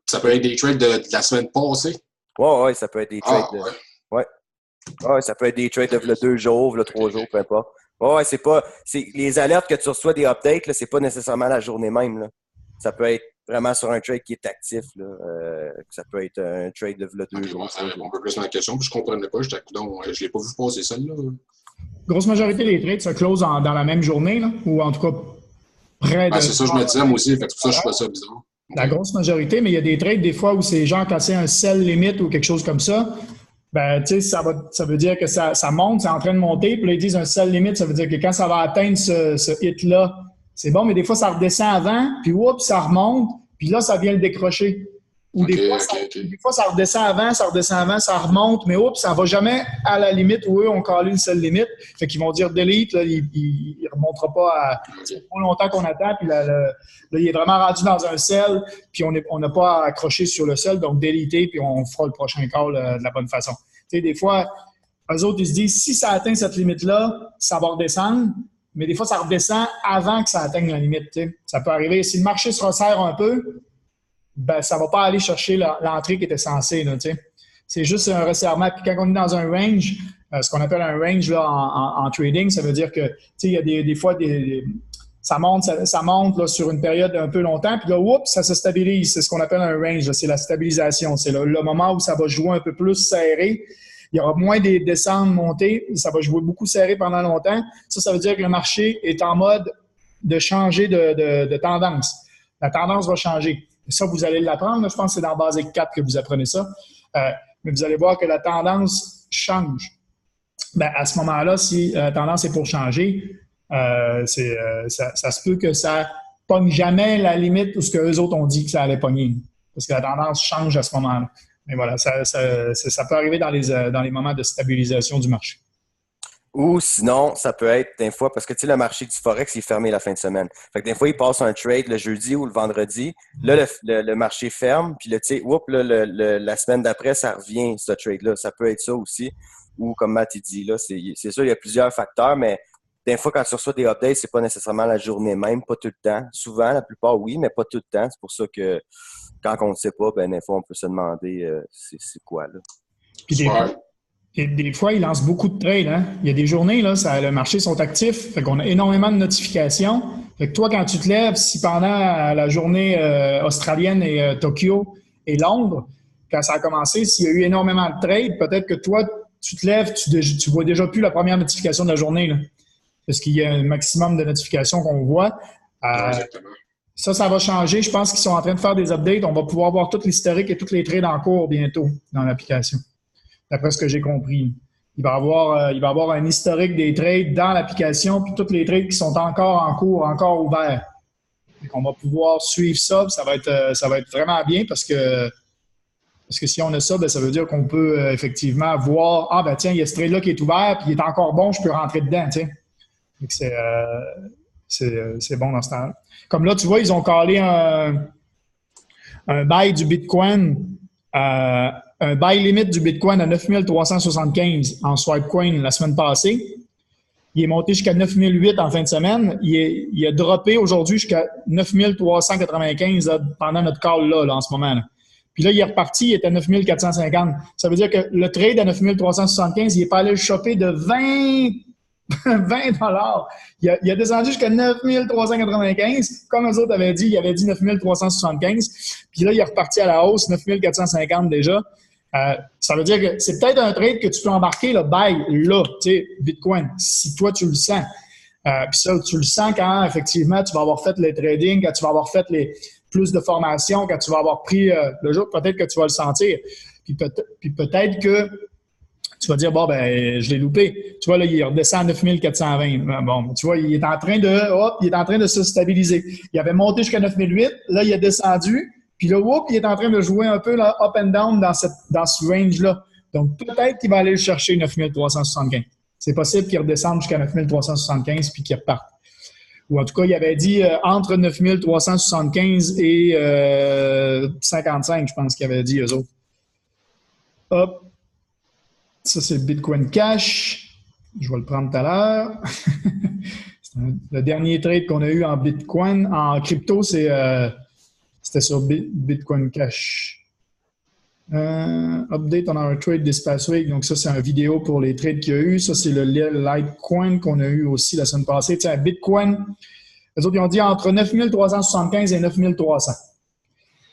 ça peut être des trades de la semaine passée. Ouais, ça peut être des trades. Ah, ouais. Ouais, ça peut être des trades de 2 jours, 3 jours, peu importe. Ouais, c'est les alertes que tu reçois des updates, là, c'est pas nécessairement la journée même, là. Ça peut être vraiment sur un trade qui est actif, là. Ça peut être un trade de 2 Okay, jours. bon, ça répond un peu plus à ma question, puis je comprenais pas. Je l'ai pas vu passer celle-là. Grosse majorité des trades se closent dans la même journée, là, ou en tout cas près de. C'est ça, je me disais moi aussi. Fait que pour ça, je trouvais ça bizarre. La grosse majorité, mais il y a des trades des fois où c'est genre quand c'est un sell limit ou quelque chose comme ça, ben tu sais, ça veut dire que ça monte, c'est en train de monter, puis là ils disent un sell limit, ça veut dire que quand ça va atteindre ce hit-là, c'est bon, mais des fois ça redescend avant, puis oups, ça remonte, puis là ça vient le décrocher. Ou des fois ça redescend avant, ça remonte, mais oups, ça va jamais à la limite où eux ont calé le sell limit. Fait qu'ils vont dire delete, là, il remontera pas à pas longtemps qu'on attend, puis là, il est vraiment rendu dans un sell, puis on n'a pas à accrocher sur le sell, donc déliter, puis on fera le prochain call de la bonne façon. Tu sais, des fois, eux autres, ils se disent, si ça atteint cette limite-là, ça va redescendre, mais des fois, ça redescend avant que ça atteigne la limite. Tu sais. Ça peut arriver. Si le marché se resserre un peu, ben, ça ne va pas aller chercher l'entrée qui était censée. Là, tu sais. C'est juste un resserrement. Puis quand on est dans un range, ce qu'on appelle un range là, en trading, ça veut dire que il y a des fois ça monte là, sur une période un peu longtemps, puis là, oups, ça se stabilise. C'est ce qu'on appelle un range. C'est la stabilisation. C'est le moment où ça va jouer un peu plus serré. Il y aura moins des descentes, montées. Ça va jouer beaucoup serré pendant longtemps. Ça veut dire que le marché est en mode de changer de tendance. La tendance va changer. Ça, vous allez l'apprendre. Je pense que c'est dans Basic 4 que vous apprenez ça. Mais vous allez voir que la tendance change. Ben, à ce moment-là, si la tendance est pour changer, ça se peut que ça pogne jamais la limite où ce que eux autres ont dit que ça allait pogner. Parce que la tendance change à ce moment-là. Mais voilà, ça peut arriver dans les moments de stabilisation du marché. Ou sinon, ça peut être des fois, parce que tu sais, le marché du Forex il est fermé la fin de semaine. Fait que des fois, il passe un trade le jeudi ou le vendredi. Là, le marché ferme, puis là, tu sais, la semaine d'après, ça revient, ce trade-là. Ça peut être ça aussi. Ou comme Matt il dit, là, c'est sûr, il y a plusieurs facteurs, mais des fois, quand tu reçois des updates, c'est pas nécessairement la journée même, pas tout le temps. Souvent, la plupart, oui, mais pas tout le temps. C'est pour ça que quand on ne sait pas, ben des fois, on peut se demander c'est quoi, là. Puis des fois, ils lancent beaucoup de trades. Hein? Il y a des journées, là, le marché sont actifs. Fait qu'on a énormément de notifications. Fait que toi, quand tu te lèves, si pendant la journée australienne et Tokyo et Londres, quand ça a commencé, s'il y a eu énormément de trades, peut-être que toi, tu te lèves, tu vois déjà plus la première notification de la journée. Là, parce qu'il y a un maximum de notifications qu'on voit. Ça va changer. Je pense qu'ils sont en train de faire des updates. On va pouvoir voir tout l'historique et tous les trades en cours bientôt dans l'application. D'après ce que j'ai compris. Il va y avoir un historique des trades dans l'application, puis tous les trades qui sont encore en cours, encore ouverts. Donc, on va pouvoir suivre ça, ça va être vraiment bien parce que si on a ça, ben, ça veut dire qu'on peut effectivement voir, ah ben tiens, il y a ce trade-là qui est ouvert, puis il est encore bon, je peux rentrer dedans, tu sais. Donc, c'est bon dans ce temps-là. Comme là, tu vois, ils ont calé un buy du Bitcoin un buy limit du Bitcoin à 9375 en Swipecoin la semaine passée. Il est monté jusqu'à 9008 en fin de semaine. Il a droppé aujourd'hui jusqu'à 9395 pendant notre call là, en ce moment. Là. Puis là, il est reparti, il est à 9450. Ça veut dire que le trade à 9375, il n'est pas allé le choper de 20 $. Il a descendu jusqu'à 9395. Comme eux autres avaient dit, il avait dit 9375. Puis là, il est reparti à la hausse, 9450 déjà. Ça veut dire que c'est peut-être un trade que tu peux embarquer, là, buy, là, tu sais, Bitcoin, si toi, tu le sens. Puis ça, tu le sens quand, effectivement, tu vas avoir fait le trading, quand tu vas avoir fait plus de formation, quand tu vas avoir pris le jour, peut-être que tu vas le sentir. Puis peut-être que tu vas dire, bon, ben, je l'ai loupé. Tu vois, là, il redescend à 9420. Bon, tu vois, il est en train de se stabiliser. Il avait monté jusqu'à 9008. Là, il est descendu. Puis là, il est en train de jouer un peu là, up and down dans ce range-là. Donc, peut-être qu'il va aller chercher 9375. C'est possible qu'il redescende jusqu'à 9375 puis qu'il reparte. Ou en tout cas, il avait dit entre 9375 et 55, je pense qu'il avait dit, eux autres. Hop. Ça, c'est le Bitcoin Cash. Je vais le prendre tout à l'heure. Le dernier trade qu'on a eu en Bitcoin, en crypto, c'était sur Bitcoin Cash. Update on our trade this past week. Donc, ça, c'est une vidéo pour les trades qu'il y a eu. Ça, c'est le Litecoin qu'on a eu aussi la semaine passée. Tiens, Bitcoin, les autres, ils ont dit entre 9375 et 9300.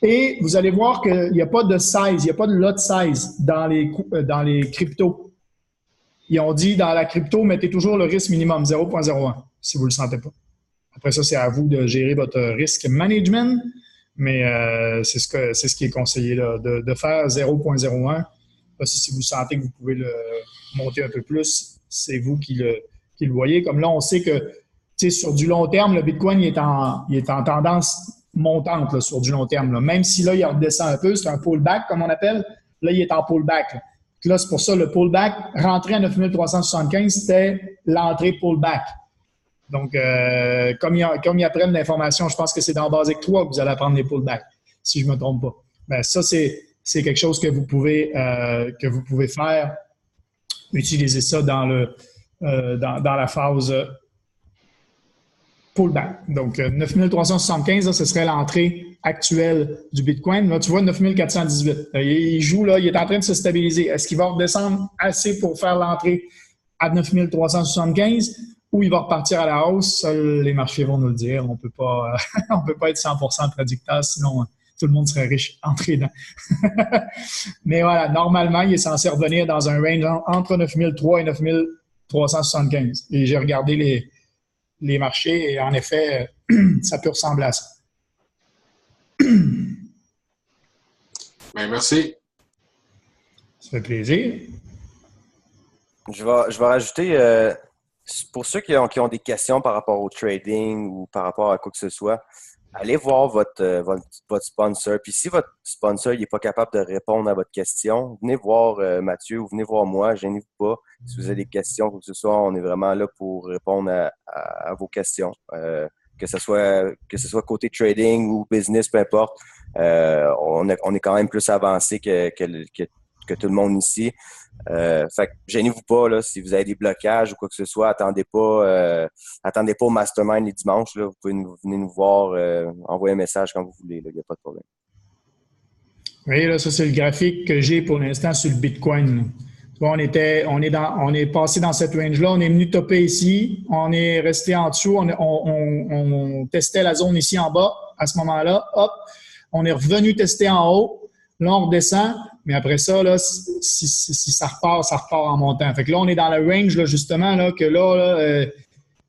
Et vous allez voir qu'il n'y a pas de size, il n'y a pas de lot size dans les cryptos. Ils ont dit dans la crypto, mettez toujours le risque minimum, 0.01, si vous ne le sentez pas. Après ça, c'est à vous de gérer votre risque management, mais c'est ce qui est conseillé là, de faire 0.01. Parce que si vous sentez que vous pouvez le monter un peu plus, c'est vous qui le voyez. Comme là, on sait que sur du long terme, le Bitcoin il est en tendance montante là, sur du long terme. Là. Même si là, il redescend un peu, c'est un pullback, comme on appelle. Là, il est en pullback. Là, c'est pour ça, le pullback, rentrer à 9375, c'était l'entrée pullback. Donc, comme ils apprennent l'information, je pense que c'est dans Basic 3 que vous allez apprendre les pullbacks, si je ne me trompe pas. Ben, ça, c'est quelque chose que vous pouvez faire. Utiliser ça dans la phase pullback. Donc, 9375, là, ce serait l'entrée actuelle du Bitcoin. Là, tu vois, 9418. Il joue, là, il est en train de se stabiliser. Est-ce qu'il va redescendre assez pour faire l'entrée à 9375 ou il va repartir à la hausse? Seuls les marchés vont nous le dire. On peut pas être 100% prédicteur, sinon tout le monde serait riche entré dedans. Mais voilà, normalement, il est censé revenir dans un range entre 9003 et 9375. Et j'ai regardé les marchés et en effet, ça peut ressembler à ça. Bien, merci. Ça fait plaisir. Je vais rajouter, pour ceux qui ont des questions par rapport au trading ou par rapport à quoi que ce soit, allez voir votre sponsor. Puis si votre sponsor n'est pas capable de répondre à votre question, venez voir Mathieu ou venez voir moi, gênez-vous pas. Si vous avez des questions, quoi que ce soit, on est vraiment là pour répondre à vos questions. Que ce soit côté trading ou business, peu importe. On est quand même plus avancé que tout le monde ici. Fait que gênez-vous pas là, si vous avez des blocages ou quoi que ce soit, attendez pas au mastermind les dimanches. Là, vous pouvez venir nous voir, envoyer un message quand vous voulez, il n'y a pas de problème. Oui, là, ça c'est le graphique que j'ai pour l'instant sur le Bitcoin. On est passé dans cette range-là, on est venu topper ici, on est resté en dessous, on testait la zone ici en bas à ce moment-là, hop, on est revenu tester en haut, là on redescend, mais après ça, là, si ça repart en montant. Fait que là, on est dans le range, là, justement, là, que là,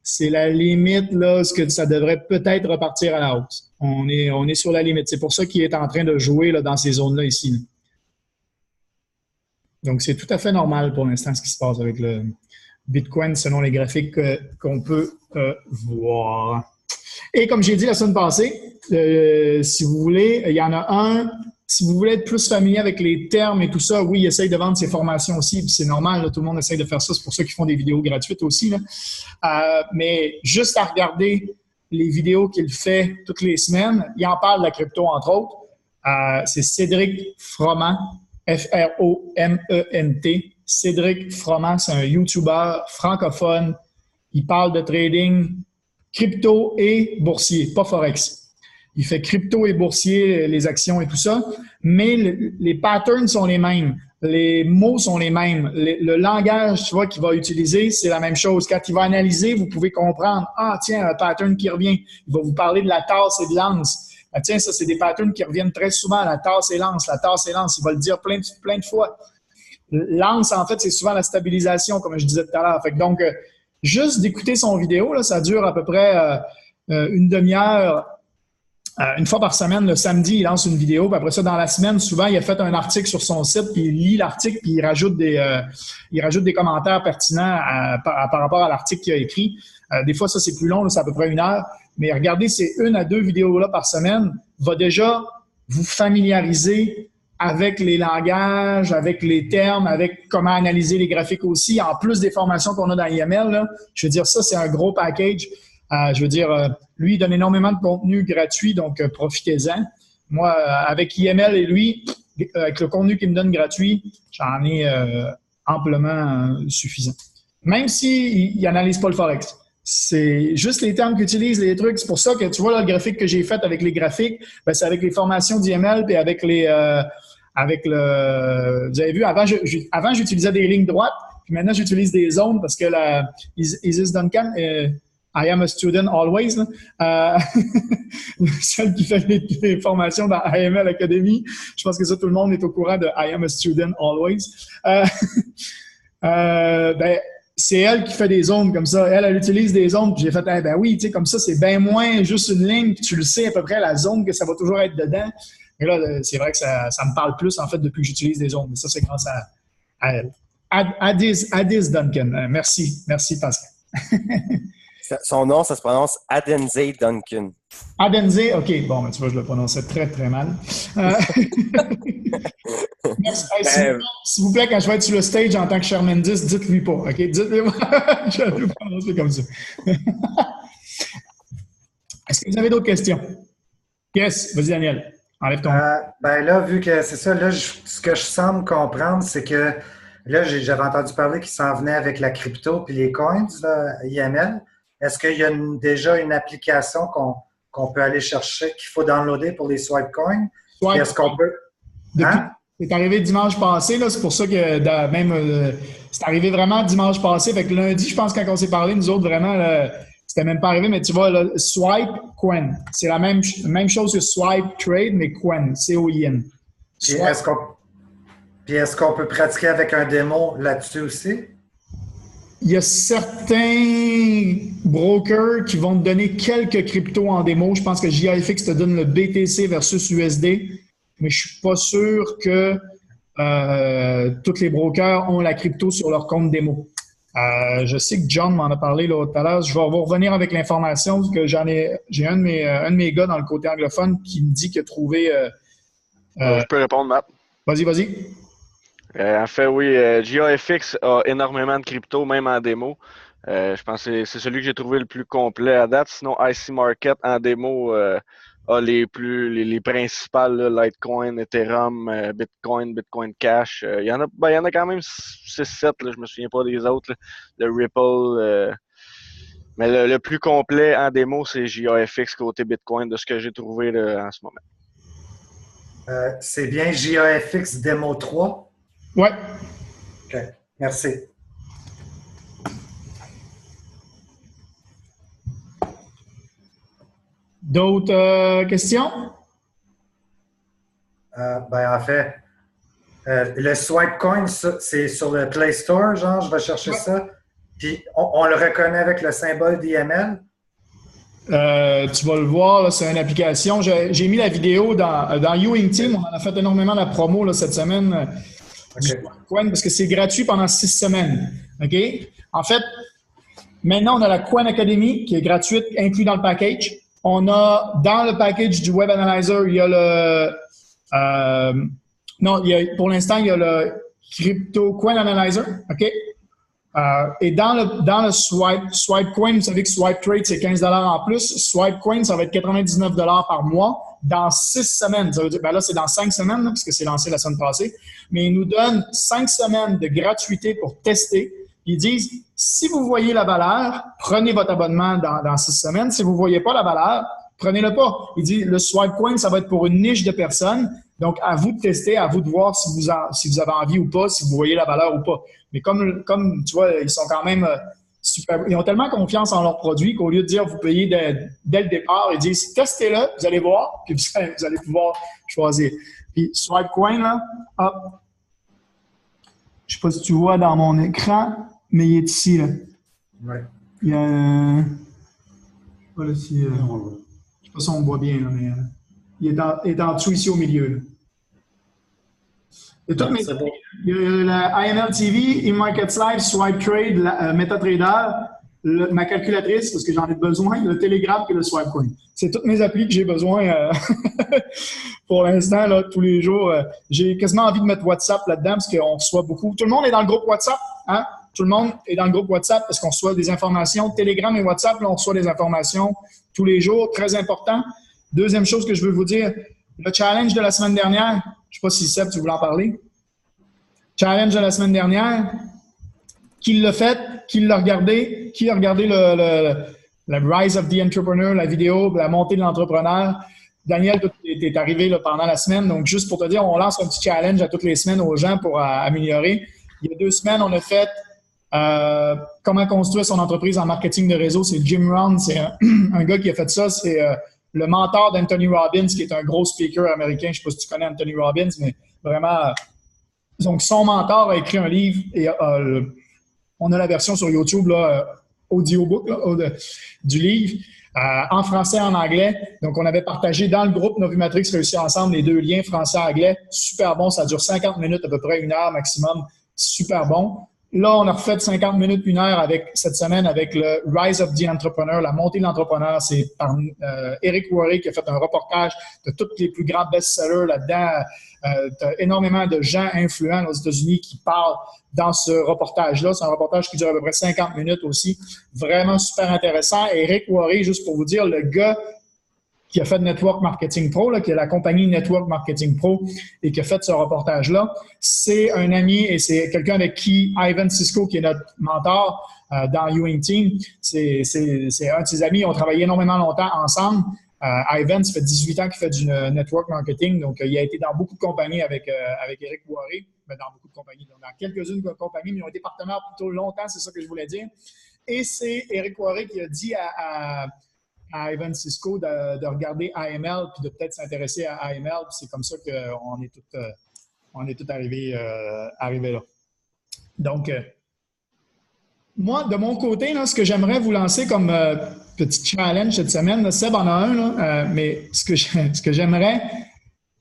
c'est la limite, là, ce que ça devrait peut-être repartir à la hausse. On est sur la limite. C'est pour ça qu'il est en train de jouer là, dans ces zones-là ici. Là. Donc, c'est tout à fait normal pour l'instant ce qui se passe avec le Bitcoin selon les graphiques qu'on peut voir. Et comme j'ai dit la semaine passée, si vous voulez, il y en a un. Si vous voulez être plus familier avec les termes et tout ça, oui, il essaye de vendre ses formations aussi, puis c'est normal, là, tout le monde essaye de faire ça, c'est pour ça qu'ils font des vidéos gratuites aussi. Là. Mais juste à regarder les vidéos qu'il fait toutes les semaines, il en parle de la crypto, entre autres. C'est Cédric Froment, F-R-O-M-E-N-T. Cédric Froment, c'est un YouTuber francophone. Il parle de trading crypto et boursier, pas Forex. Il fait crypto et boursier, les actions et tout ça, mais les patterns sont les mêmes. Les mots sont les mêmes. Le langage, tu vois, qu'il va utiliser, c'est la même chose. Quand il va analyser, vous pouvez comprendre, ah, tiens, un pattern qui revient. Il va vous parler de la tasse et de l'anse. Ah, tiens, ça, c'est des patterns qui reviennent très souvent, la tasse et l'anse, la tasse et l'anse. Il va le dire plein de fois. L'anse, en fait, c'est souvent la stabilisation, comme je disais tout à l'heure. Fait que donc, juste d'écouter son vidéo, là, ça dure à peu près une demi-heure Une fois par semaine, le samedi, il lance une vidéo. Puis après ça, dans la semaine, souvent, il a fait un article sur son site, puis il lit l'article, puis il rajoute des commentaires pertinents par rapport à l'article qu'il a écrit. Des fois, ça, c'est plus long, là, c'est à peu près 1 heure. Mais regardez, ces 1 à 2 vidéos-là par semaine va déjà vous familiariser avec les langages, avec les termes, avec comment analyser les graphiques aussi, en plus des formations qu'on a dans IML. Là. Je veux dire, ça, c'est un gros package. Je veux dire, lui, il donne énormément de contenu gratuit, donc profitez-en. Moi, avec IML et lui, avec le contenu qu'il me donne gratuit, j'en ai amplement suffisant. Même s'il n'analyse pas le Forex. C'est juste les termes qu'utilisent, les trucs. C'est pour ça que tu vois là, le graphique que j'ai fait avec les graphiques, ben, c'est avec les formations d'IML puis avec vous avez vu, avant j'utilisais des lignes droites, puis maintenant j'utilise des zones parce que Isis Duncan, I am a student always, celle qui fait les formations dans IML Academy. Je pense que ça, tout le monde est au courant de I am a student always. Ben, c'est elle qui fait des zones comme ça. Elle utilise des zones. Puis j'ai fait, ben oui, tu sais, comme ça, c'est bien moins juste une ligne. Puis tu le sais à peu près la zone que ça va toujours être dedans. Et là, c'est vrai que ça me parle plus, en fait, depuis que j'utilise des zones. Mais ça, c'est grâce à elle. Adis Duncan. Merci Pascal. Son nom, ça se prononce Adenze Duncan. Adenze, OK. Bon, ben, tu vois, je le prononçais très, très mal. Merci. Hey, s'il vous plaît, quand je vais être sur le stage en tant que Sherman 10, dites-lui pas, OK? Dites-lui pas. Je vais le prononcer comme ça. Est-ce que vous avez d'autres questions? Yes, vas-y, Daniel. Enlève ton... ben là, vu que c'est ça, là, ce que je semble comprendre, c'est que là, j'avais entendu parler qu'il s'en venait avec la crypto puis les coins, là, IML. Est-ce qu'il y a déjà une application qu'on peut aller chercher, qu'il faut downloader pour les swipe coins? Est-ce qu'on peut... Hein? C'est arrivé dimanche passé, là, c'est pour ça que c'est arrivé vraiment dimanche passé. Fait que lundi, je pense, quand on s'est parlé, nous autres, vraiment, c'était même pas arrivé, mais tu vois, là, Swipe Coin. C'est la même chose que Swipe Trade, mais Coin, C-O-I-N. Puis est-ce qu'on peut pratiquer avec un démo là-dessus aussi? Il y a certains brokers qui vont te donner quelques cryptos en démo. Je pense que JIFX te donne le BTC versus USD, mais je suis pas sûr que tous les brokers ont la crypto sur leur compte démo. Je sais que John m'en a parlé là, tout à l'heure. Je vais revenir avec l'information que j'ai un de mes gars dans le côté anglophone qui me dit qu'il a trouvé... je peux répondre, Matt. Vas-y. En fait, oui, JAFX a énormément de crypto, même en démo. Je pense que c'est celui que j'ai trouvé le plus complet à date. Sinon, IC Market en démo a les principales, là, Litecoin, Ethereum, Bitcoin Cash. Il y en a quand même 6-7, je me souviens pas des autres. Là. Le Ripple. Mais le plus complet en démo, c'est JAFX côté Bitcoin de ce que j'ai trouvé là, en ce moment. C'est bien JAFX Demo 3? Ouais. OK. Merci. D'autres questions? Ben, en fait, le Swipe Coin, c'est sur le Play Store, genre, je vais chercher ça. Puis, on le reconnaît avec le symbole d'IML? Tu vas le voir, c'est une application. J'ai mis la vidéo dans Ewing Team. On en a fait énormément la promo là, cette semaine. Okay. Coin parce que c'est gratuit pendant 6 semaines. OK? En fait, maintenant, on a la Coin Academy qui est gratuite, inclus dans le package. On a, dans le package du Web Analyzer, il y a pour l'instant, il y a le Crypto Coin Analyzer. OK? Et dans le Swipe Coin, vous savez que Swipe Trade, c'est 15 $ en plus. Swipe Coin, ça va être 99 $ par mois dans 6 semaines. Ça veut dire, ben là, c'est dans 5 semaines, là, parce que c'est lancé la semaine passée. Mais ils nous donnent 5 semaines de gratuité pour tester. Ils disent, si vous voyez la valeur, prenez votre abonnement dans 6 semaines. Si vous ne voyez pas la valeur, prenez-le pas. Ils disent, le Swipe Coin, ça va être pour une niche de personnes. Donc, à vous de tester, à vous de voir si vous avez envie ou pas, si vous voyez la valeur ou pas. Mais comme tu vois, ils sont quand même super. Ils ont tellement confiance en leurs produits qu'au lieu de dire vous payez dès le départ, ils disent testez-le, vous allez voir, puis vous allez pouvoir choisir. Puis Swipe Coin, là, hop. Je sais pas si tu vois dans mon écran, mais il est ici, là. Ouais. Il y a. Je sais pas là, si. Je sais pas pas si on me voit bien, là, mais il est en dessous ici au milieu. Là. Et toutes mes C'est beau. il y a la IML TV, eMarkets Live, Swipe Trade, MetaTrader, ma calculatrice, parce que j'en ai besoin, le Telegram et le SwipeCoin. C'est toutes mes applis que j'ai besoin pour l'instant, là, tous les jours. J'ai quasiment envie de mettre WhatsApp là-dedans parce qu'on reçoit beaucoup. Tout le monde est dans le groupe WhatsApp, hein? Tout le monde est dans le groupe WhatsApp parce qu'on reçoit des informations. Telegram et WhatsApp, là, on reçoit des informations tous les jours, très important. Deuxième chose que je veux vous dire, le challenge de la semaine dernière, je ne sais pas si Seb, tu voulais en parler. Challenge de la semaine dernière, qui l'a fait, qui l'a regardé, qui a regardé le Rise of the Entrepreneur, la vidéo, la montée de l'entrepreneur. Daniel, tu es arrivé là, pendant la semaine, donc juste pour te dire, on lance un petit challenge à toutes les semaines aux gens pour améliorer. Il y a 2 semaines, on a fait comment construire son entreprise en marketing de réseau. C'est Jim Rohn, c'est un gars qui a fait ça, c'est le mentor d'Anthony Robbins, qui est un gros speaker américain. Je ne sais pas si tu connais Anthony Robbins, mais vraiment... Donc, son mentor a écrit un livre et on a la version sur YouTube, là, audiobook là, du livre, en français et en anglais. Donc, on avait partagé dans le groupe Novi Matrix Réussir Ensemble les 2 liens français-anglais. Super bon, ça dure 50 minutes, à peu près 1 heure maximum. Super bon. Là, on a refait 50 minutes, 1 heure cette semaine avec le Rise of the Entrepreneur, la montée de l'entrepreneur. C'est par Eric Worre qui a fait un reportage de tous les plus grands best-sellers là-dedans. Tu as énormément de gens influents aux États-Unis qui parlent dans ce reportage-là. C'est un reportage qui dure à peu près 50 minutes aussi. Vraiment super intéressant. Eric Worre, juste pour vous dire, le gars qui a fait Network Marketing Pro, là, qui est la compagnie Network Marketing Pro et qui a fait ce reportage-là, c'est un ami et c'est quelqu'un avec qui Ivan Cisco, qui est notre mentor dans Ewing Team, c'est un de ses amis. Ils ont travaillé énormément longtemps ensemble. Ivan, ça fait 18 ans qu'il fait du network marketing, donc il a été dans beaucoup de compagnies avec Eric Worre, mais dans beaucoup de compagnies, dans quelques-unes de compagnies, mais ils ont été partenaires plutôt longtemps, c'est ça que je voulais dire. Et c'est Eric Worre qui a dit à Ivan Cisco de regarder AML puis de peut-être s'intéresser à AML. Puis c'est comme ça qu'on est tous arrivés là. Donc, moi, de mon côté, là, ce que j'aimerais vous lancer comme petit challenge cette semaine, là, Seb en a un, là, mais ce que j'aimerais,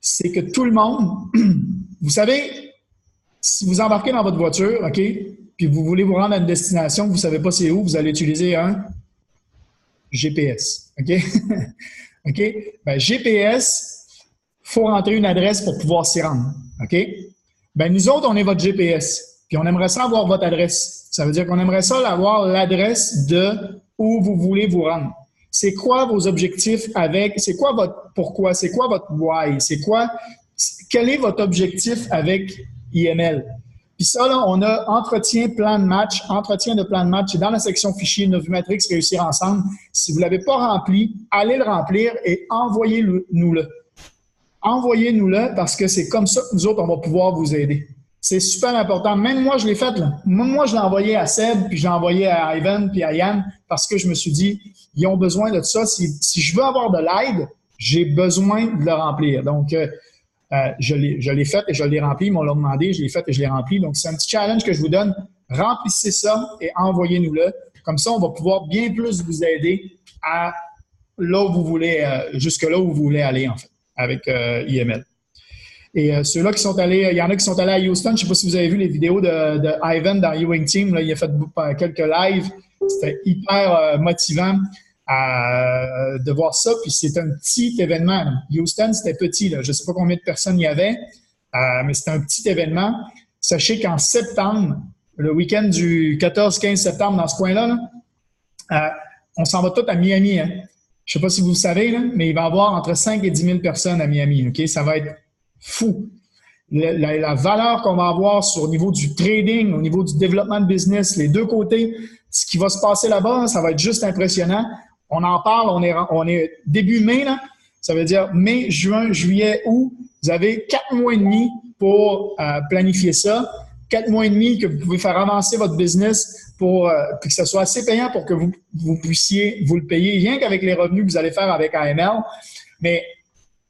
c'est que tout le monde, vous savez, si vous embarquez dans votre voiture, OK, puis vous voulez vous rendre à une destination, vous ne savez pas c'est où, vous allez utiliser un GPS. OK? OK? Ben, GPS, il faut rentrer une adresse pour pouvoir s'y rendre. OK? Ben, nous autres, on est votre GPS. Puis on aimerait ça avoir votre adresse. Ça veut dire qu'on aimerait ça avoir l'adresse de où vous voulez vous rendre. C'est quoi vos objectifs c'est quoi votre pourquoi? C'est quoi votre why? Quel est votre objectif avec IML? Puis ça, là, on a entretien de plan de match. C'est dans la section fichier Novi Matrix Réussir Ensemble. Si vous ne l'avez pas rempli, allez le remplir et envoyez-nous-le. Envoyez-nous-le parce que c'est comme ça que nous autres, on va pouvoir vous aider. C'est super important. Même moi, je l'ai fait, là. Moi, je l'ai envoyé à Seb, puis je l'ai envoyé à Ivan, puis à Yann, parce que je me suis dit, ils ont besoin de ça. Si je veux avoir de l'aide, j'ai besoin de le remplir. Donc, je l'ai fait et je l'ai rempli. Ils m'ont demandé, je l'ai fait et je l'ai rempli. Donc, c'est un petit challenge que je vous donne. Remplissez ça et envoyez-nous-le. Comme ça, on va pouvoir bien plus vous aider à là où vous voulez, jusque là où vous voulez aller, en fait, avec IML. Et ceux-là qui sont allés, il y en a qui sont allés à Houston. Je ne sais pas si vous avez vu les vidéos de Ivan dans Ewing Team. Là, il a fait quelques lives. C'était hyper motivant de voir ça. Puis c'est un petit événement. Houston, c'était petit. Là. Je ne sais pas combien de personnes il y avait, mais c'était un petit événement. Sachez qu'en septembre, le week-end du 14-15 septembre, dans ce coin-là, on s'en va tous à Miami. Hein. Je ne sais pas si vous le savez, là, mais il va y avoir entre 5 et 10 000 personnes à Miami. Okay? Ça va être fou. La valeur qu'on va avoir au niveau du trading, au niveau du développement de business, les deux côtés, ce qui va se passer là-bas, ça va être juste impressionnant. On en parle, on est début mai, là. Ça veut dire mai, juin, juillet, août. Vous avez 4 mois et demi pour planifier ça. 4 mois et demi que vous pouvez faire avancer votre business pour que ça soit assez payant pour que vous puissiez vous le payer, rien qu'avec les revenus que vous allez faire avec AML. Mais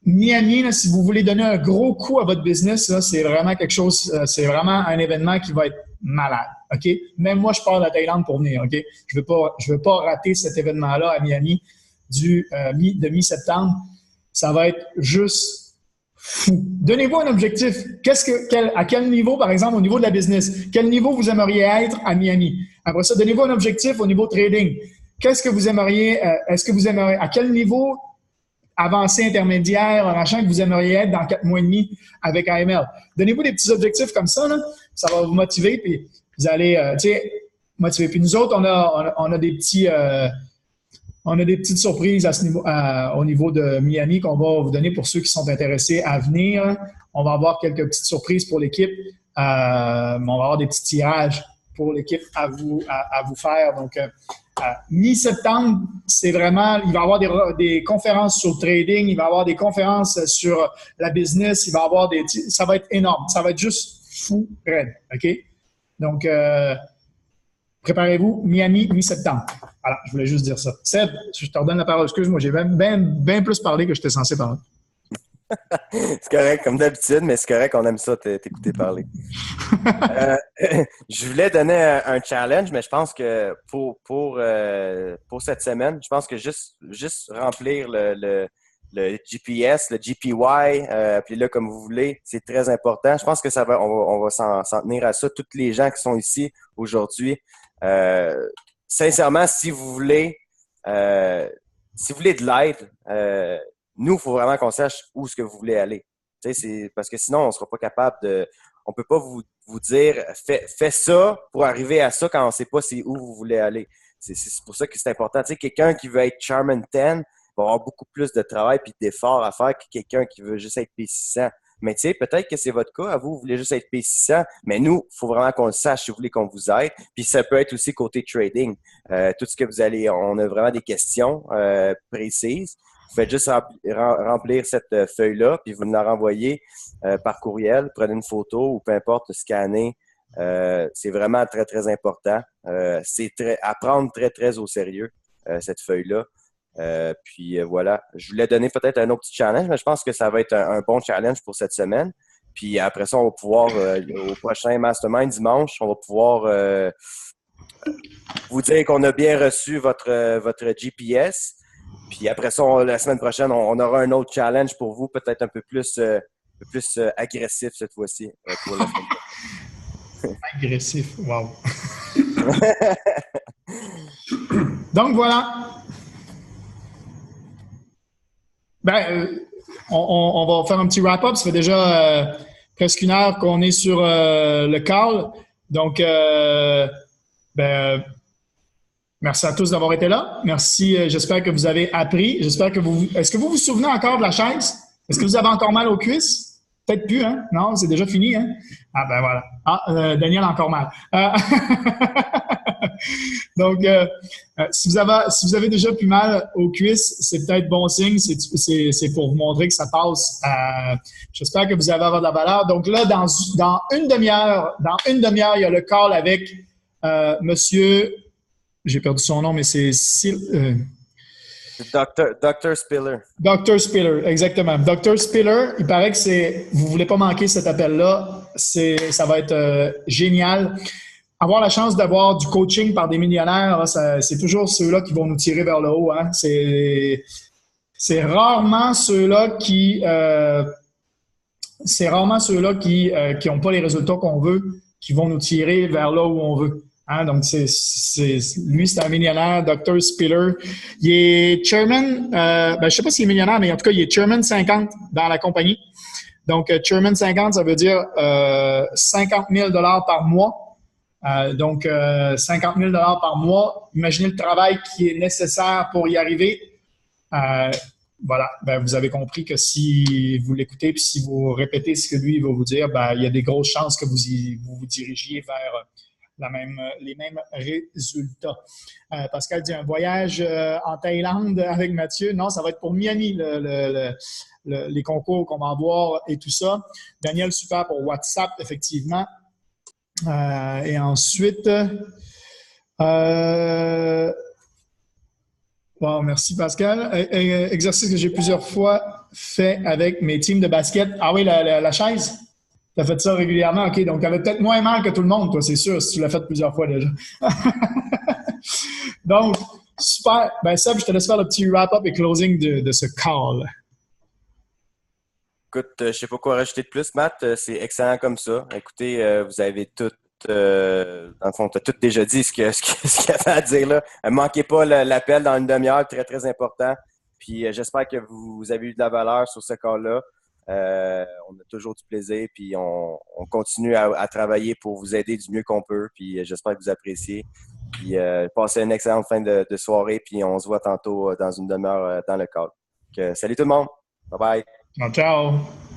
Miami, là, si vous voulez donner un gros coup à votre business, là, c'est vraiment quelque chose, c'est vraiment un événement qui va être malade. OK? Même moi, je pars de la Thaïlande pour venir. OK? Je veux pas rater cet événement-là à Miami. de mi-septembre, ça va être juste fou. Donnez-vous un objectif. À quel niveau, par exemple, au niveau de la business? Quel niveau vous aimeriez être à Miami? Après ça, donnez-vous un objectif au niveau trading. Qu'est-ce que vous aimeriez, à quel niveau avancé, intermédiaire, machin, que vous aimeriez être dans 4 mois et demi avec AML? Donnez-vous des petits objectifs comme ça, là. Ça va vous motiver, puis vous allez, motiver. Puis nous autres, on a des petites surprises à ce niveau, au niveau de Miami qu'on va vous donner pour ceux qui sont intéressés à venir. On va avoir quelques petites surprises pour l'équipe. On va avoir des petits tirages pour l'équipe à vous faire. Donc, mi-septembre, c'est vraiment, il va y avoir des conférences sur le trading, il va y avoir des conférences sur la business, il va y avoir ça va être énorme. Ça va être juste fou, raide. OK? Donc, préparez-vous, Miami, mi-septembre. Voilà, je voulais juste dire ça. Seb, je te redonne la parole. Excuse-moi, j'ai bien plus parlé que j'étais censé parler. C'est correct, comme d'habitude, mais c'est correct, on aime ça t'écouter parler. Je voulais donner un challenge, mais je pense que pour cette semaine, je pense que juste remplir le GPS, le GPY, appelez-le comme vous voulez, c'est très important. Je pense que on va s'en tenir à ça. Tous les gens qui sont ici aujourd'hui, sincèrement, si vous voulez de l'aide, nous, il faut vraiment qu'on sache où est-ce que vous voulez aller. C'est parce que sinon, on ne sera pas capable on peut pas vous dire fais ça pour arriver à ça quand on ne sait pas c'est où vous voulez aller. C'est pour ça que c'est important. Quelqu'un qui veut être Charman 10 va avoir beaucoup plus de travail et d'efforts à faire que quelqu'un qui veut juste être P600. Mais peut-être que c'est votre cas. À vous voulez juste être P600. Mais nous, il faut vraiment qu'on le sache si vous voulez qu'on vous aide. Puis ça peut être aussi côté trading. Tout ce que on a vraiment des questions précises. Vous faites juste remplir cette feuille-là, puis vous nous la renvoyez par courriel. Prenez une photo ou peu importe, scannez. C'est vraiment très, très important. C'est à prendre très, très au sérieux, cette feuille-là. Puis voilà. Je voulais donner peut-être un autre petit challenge, mais je pense que ça va être un bon challenge pour cette semaine. Puis après ça, on va pouvoir, au prochain Mastermind dimanche, on va pouvoir vous dire qu'on a bien reçu votre GPS. Puis après ça, la semaine prochaine, on aura un autre challenge pour vous, peut-être un peu plus agressif cette fois-ci. Pour la semaine. Agressif, wow. Donc voilà. On va faire un petit wrap-up. Ça fait déjà presque 1 heure qu'on est sur le call. Donc, merci à tous d'avoir été là. Merci. J'espère que vous avez appris. Est-ce que vous vous souvenez encore de la chaise? Est-ce que vous avez encore mal aux cuisses? Peut-être plus, hein? Non, c'est déjà fini, hein? Ah, ben voilà. Ah, Daniel a encore mal. Donc, si vous avez déjà plus mal aux cuisses, c'est peut-être bon signe. C'est pour vous montrer que ça passe. J'espère que vous allez avoir de la valeur. Donc là, dans une demi-heure, il y a le call avec monsieur... J'ai perdu son nom, mais c'est Dr. Spiller. Dr. Spiller, exactement. Dr. Spiller, il paraît que vous voulez pas manquer cet appel-là. Ça va être génial. Avoir la chance d'avoir du coaching par des millionnaires, c'est toujours ceux-là qui vont nous tirer vers le haut. Hein. C'est rarement ceux-là qui n'ont pas les résultats qu'on veut, qui vont nous tirer vers là où on veut. Hein, donc, lui, c'est un millionnaire, Dr. Spiller. Il est chairman, je sais pas s'il est millionnaire, mais en tout cas, il est chairman 50 dans la compagnie. Donc, chairman 50, ça veut dire 50 000 $ par mois. Donc, 50 000 $ par mois. Imaginez le travail qui est nécessaire pour y arriver. Voilà, vous avez compris que si vous l'écoutez puis si vous répétez ce que lui va vous dire, il y a des grosses chances que vous vous dirigiez vers les mêmes résultats. Pascal dit un voyage en Thaïlande avec Mathieu. Non, ça va être pour Miami, les concours qu'on va avoir et tout ça. Daniel, super pour WhatsApp, effectivement. Et ensuite, bon, merci Pascal. Exercice que j'ai plusieurs fois fait avec mes teams de basket. Ah oui, la chaise? Tu as fait ça régulièrement? OK, donc tu avais peut-être moins mal que tout le monde, toi, c'est sûr, si tu l'as fait plusieurs fois déjà. Donc, Super. Ben Seb, je te laisse faire le petit wrap-up et closing de ce call. Écoute, je sais pas quoi rajouter de plus, Matt. C'est excellent comme ça. Écoutez, vous avez tout, dans le fond, tu as tout déjà dit ce qu'il y avait à dire là. Manquez pas l'appel dans une demi-heure, très, très important. Puis j'espère que vous avez eu de la valeur sur ce cas-là. On a toujours du plaisir, puis on continue à travailler pour vous aider du mieux qu'on peut. Puis j'espère que vous appréciez. Puis passez une excellente fin de soirée, puis on se voit tantôt dans une demi-heure dans le call. Donc, salut tout le monde. Bye bye. Ciao, ciao.